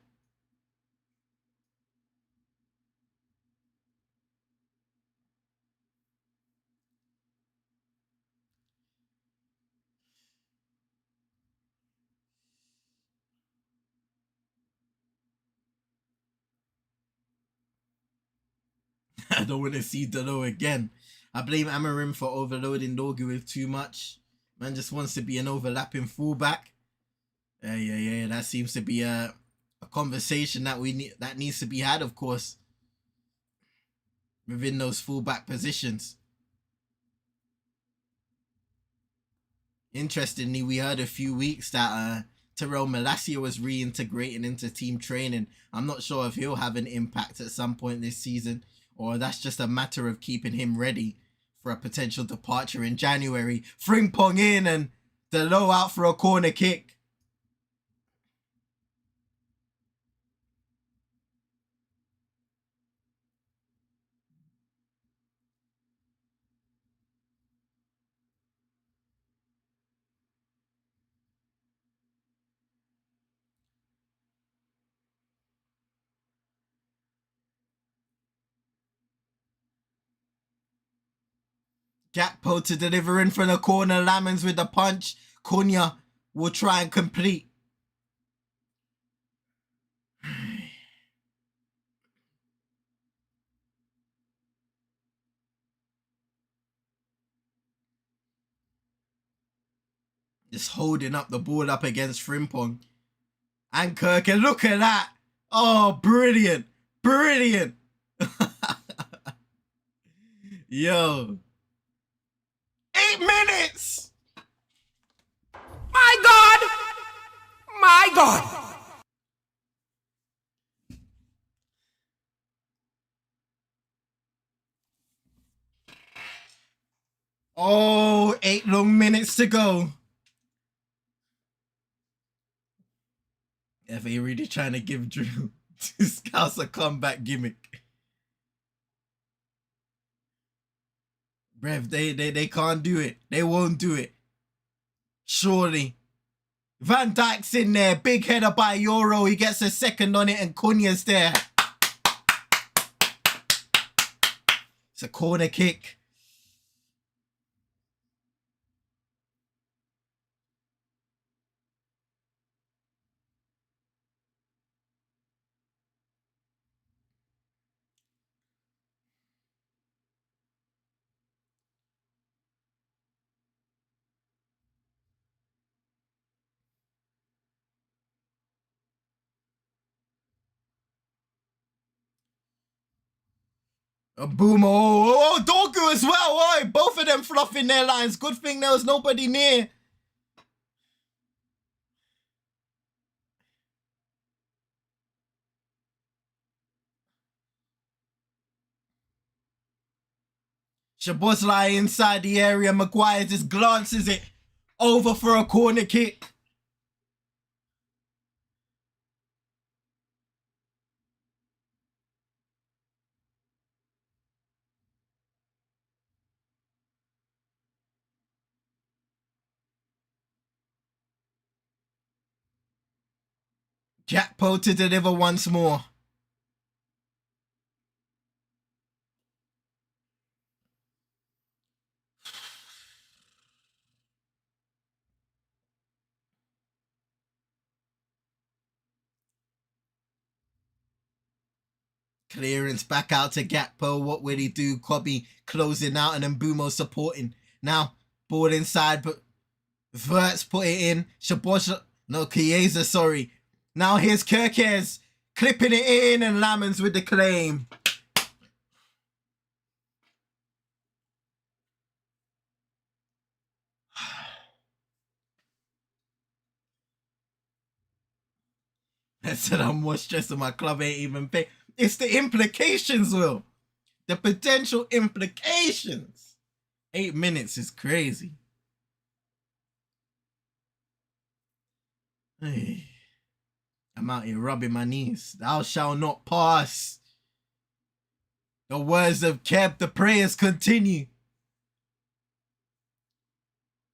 I don't want to see Delo again. I blame Amorim for overloading Dorgu with too much. Man just wants to be an overlapping fullback. Yeah. That seems to be a conversation that that needs to be had, of course, within those fullback positions. Interestingly, we heard a few weeks that Terrell Malacia was reintegrating into team training. I'm not sure if he'll have an impact at some point this season, or that's just a matter of keeping him ready for a potential departure in January. Frimpong in and Delo out for a corner kick. Gakpo to deliver in from the corner. Lamens with the punch. Cunha will try and complete. Just holding up the ball up against Frimpong. And Kirk, and look at that. Oh, brilliant. Brilliant. Yo. 8 minutes. My God. My God. Oh, 8 long minutes to go. If they really trying to give Drew Scouts a comeback gimmick. Brev, they can't do it. They won't do it. Surely. Van Dijk's in there. Big header by Euro. He gets a second on it and Cunha's there. It's a corner kick. A boomer. Oh, Dorgu as well. Oh, both of them fluffing their lines. Good thing there was nobody near. Szoboszlai inside the area. Maguire just glances it over for a corner kick. Gakpo to deliver once more. Clearance back out to Gakpo. What will he do? Kobe closing out and then Mbumo supporting. Now, ball inside, but Verts put it in. Szoboszlai, no, Chiesa, sorry. Now here's Kerkez clipping it in and Lamens with the claim. I said I'm more stressed and my club ain't even pay. It's the implications, Will. The potential implications. 8 minutes is crazy. Hey. I'm out here rubbing my knees. Thou shalt not pass. The words of Keb, the prayers continue.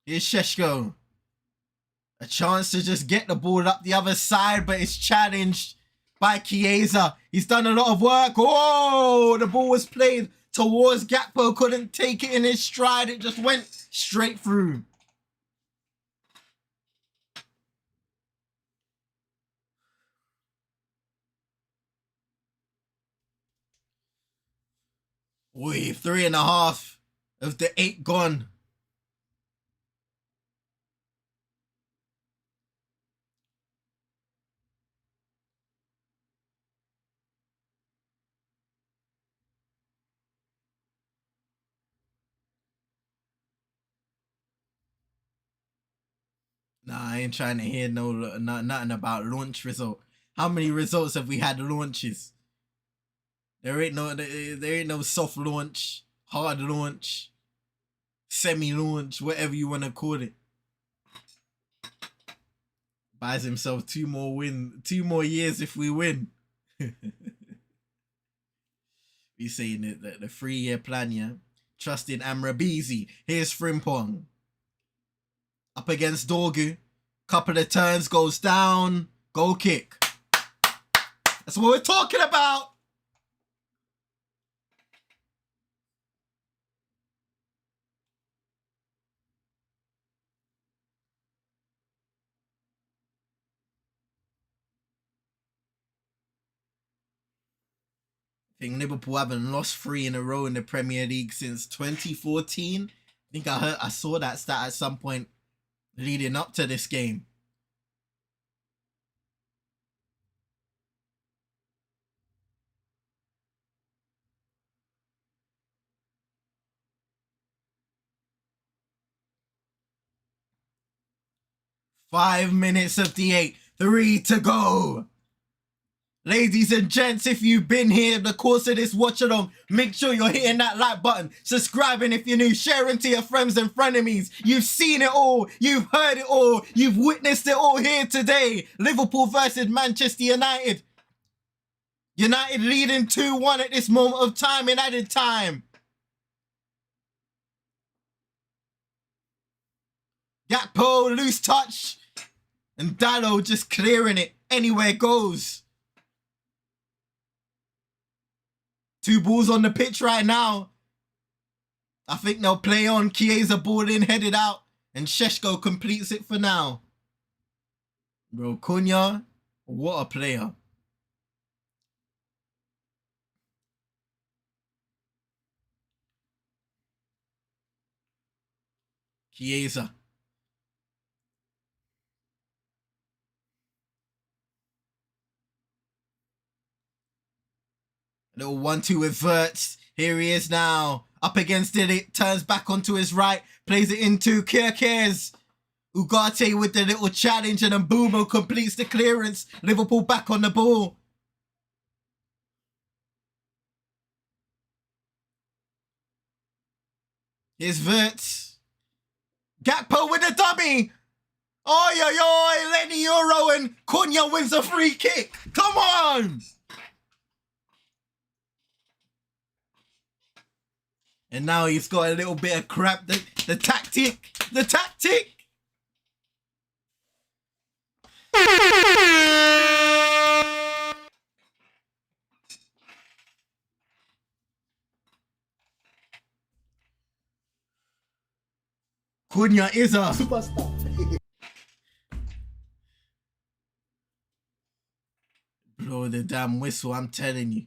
Here's Šeško. A chance to just get the ball up the other side, but it's challenged by Chiesa. He's done a lot of work. Oh, the ball was played towards Gakpo. Couldn't take it in his stride. It just went straight through. Oi, 3.5 of the 8 gone. Nah, I ain't trying to hear nothing about launch result. How many results have we had launches? There ain't no soft launch, hard launch, semi-launch, whatever you want to call it. Buys himself 2 more years if we win. We saying it the 3-year plan, yeah. Trusting Amrabizi. Here's Frimpong. Up against Dorgu. Couple of turns, goes down. Goal kick. That's what we're talking about. I think Liverpool haven't lost 3 in a row in the Premier League since 2014. I think I saw that stat at some point leading up to this game. Five minutes of the 8. 3 to go. Ladies and gents, if you've been here the course of this watch along, make sure you're hitting that like button, subscribing if you're new, sharing to your friends and frenemies. You've seen it all, you've heard it all, you've witnessed it all here today. Liverpool versus Manchester United. United leading 2-1 at this moment of time in added time. Gakpo, loose touch, and Dalot just clearing it anywhere goes. 2 balls on the pitch right now. I think they'll play on. Chiesa ball in, headed out, and Šeško completes it for now. Bro, Cunha, what a player. Chiesa. A little 1-2 with Wirtz. Here he is now. Up against it. Turns back onto his right. Plays it into Kirkes. Ugarte with the little challenge, and then Mbeumo completes the clearance. Liverpool back on the ball. Here's Wirtz. Gakpo with the dummy. Oi, oi, oi. Lenny Euro, and Cunha wins a free kick. Come on. And now he's got a little bit of crap. The tactic. The tactic. Cunha is a superstar. Blow the damn whistle, I'm telling you.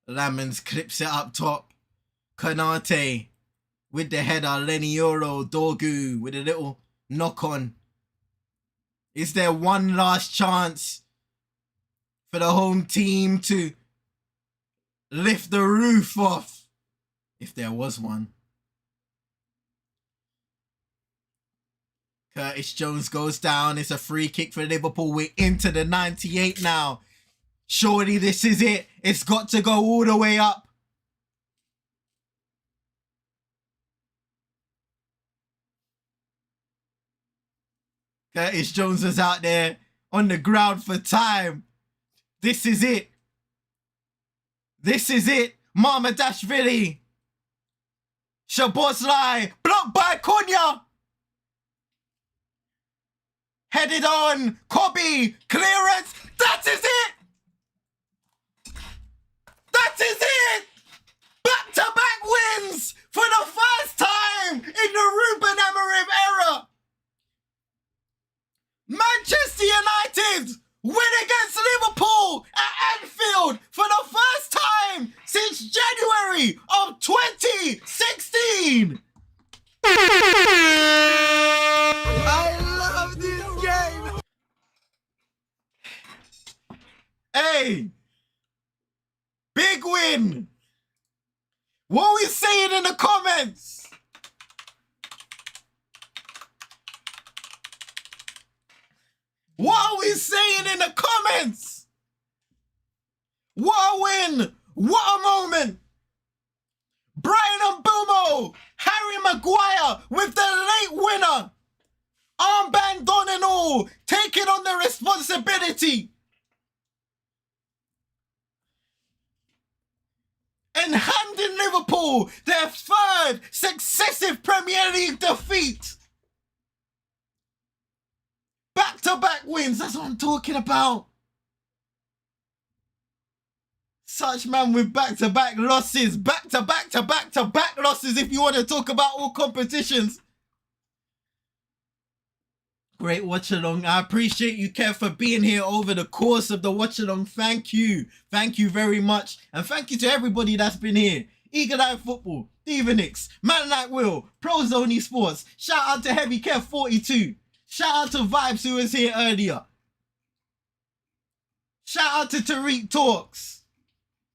Lamens clips it up top. Konate with the header. Lenny Euro, Dorgu with a little knock on. Is there one last chance for the home team to lift the roof off? If there was one. Curtis Jones goes down. It's a free kick for Liverpool. We're into the 98 now. Surely this is it. It's got to go all the way up. Curtis Jones was out there on the ground for time. This is it. This is it. Mamadashvili. Szoboszlai. Blocked by Cunha. Headed on. Kobe. Clearance. That is it. That is it! Back-to-back wins for the first time in the Ruben Amorim era. Manchester United win against Liverpool at Anfield for the first time since January of 2016. I love this game. Hey. Big win! What are we saying in the comments? What are we saying in the comments? What a win! What a moment! Brian Mbeumo, Harry Maguire with the late winner. Armband on and all, taking on the responsibility. And handing Liverpool their 3rd successive Premier League defeat. Back-to-back wins, that's what I'm talking about. Such man with back-to-back losses. Back-to-back losses if you want to talk about all competitions. Great watch along. I appreciate you, Kev, for being here over the course of the watch along. Thank you. Thank you very much. And thank you to everybody that's been here. Eagle Eye Football. Stevenix, Man Like Will, Prozoni Sports. Shout out to Heavy Kev 42. Shout out to Vibes who was here earlier. Shout out to Tariq Talks.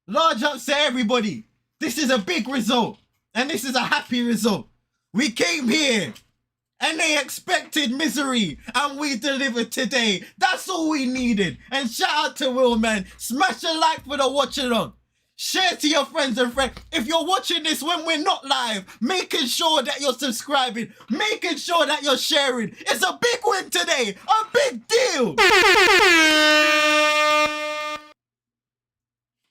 Large ups to everybody. This is a big result. And this is a happy result. We came here and they expected misery and we delivered today. That's all we needed. And shout out to Will, man. Smash a like for the watch along. Share to your friends and friends. If you're watching this when we're not live, making sure that you're subscribing, making sure that you're sharing. It's a big win today. A big deal.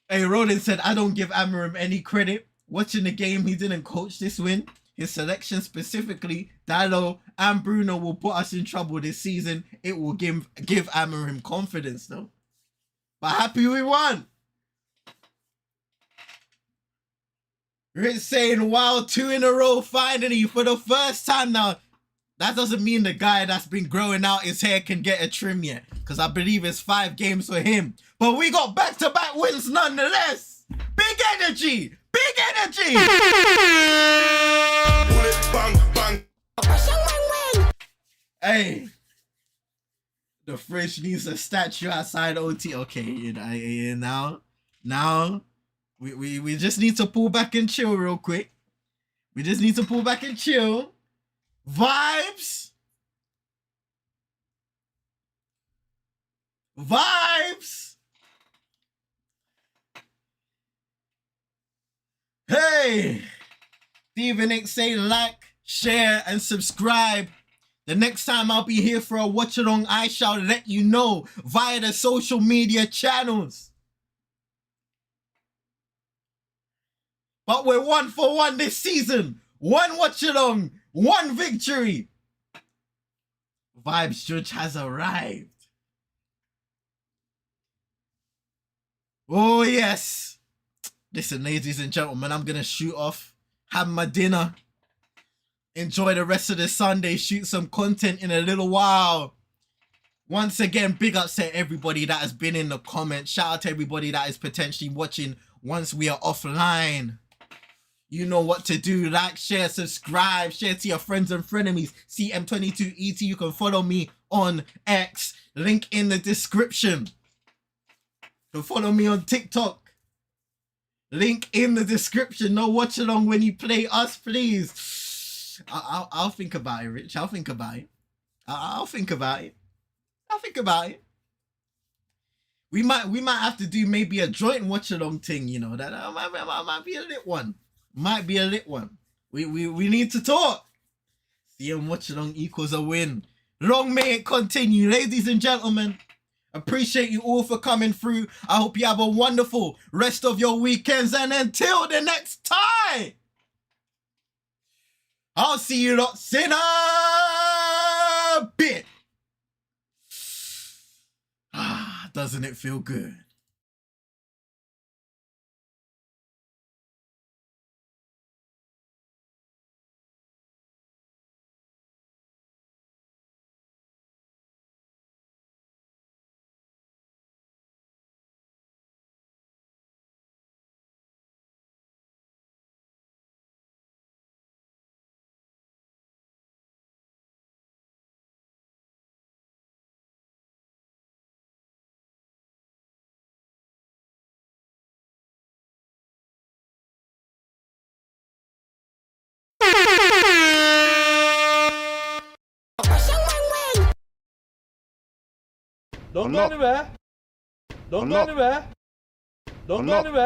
Hey, Roland said, I don't give Amorim any credit. Watching the game, he didn't coach this win. His selection specifically, Dalot and Bruno will put us in trouble this season. It will give Amorim confidence though. But happy we won. Rich saying, wow, 2 in a row finally for the first time now. That doesn't mean the guy that's been growing out his hair can get a trim yet. Because I believe it's 5 games for him. But we got back-to-back wins nonetheless. Big energy. Big energy. Bang, bang. Hey. The fridge needs a statue outside OT. Okay, now we just need to pull back and chill real quick. We just need to pull back and chill. Vibes. Hey. Stevenix say like, share, and subscribe. The next time I'll be here for a watch along, I shall let you know via the social media channels. But we're 1 for 1 this season. 1 watch along, 1 victory. Vibes Judge has arrived. Oh yes. Listen, ladies and gentlemen, I'm gonna shoot off, have my dinner, enjoy the rest of the Sunday, shoot some content in a little while. Once again, big ups to everybody that has been in the comments. Shout out to everybody that is potentially watching once we are offline. You know what to do. Like, share, subscribe, share to your friends and frenemies. CM22ET. You can follow me on X. Link in the description. You can follow me on TikTok. Link in the description. No watch along when you play us, please. I'll think about it, Rich. I'll think about it. I'll think about it. I'll think about it. We might have to do maybe a joint watch along thing, you know. That might be a lit one. Might be a lit one. We need to talk. CM watch along equals a win. Long may it continue, ladies and gentlemen. Appreciate you all for coming through. I hope you have a wonderful rest of your weekends, and until the next time, I'll see you lots in a bit. Doesn't it feel good? Don't go anywhere. Don't go anywhere. Don't go anywhere.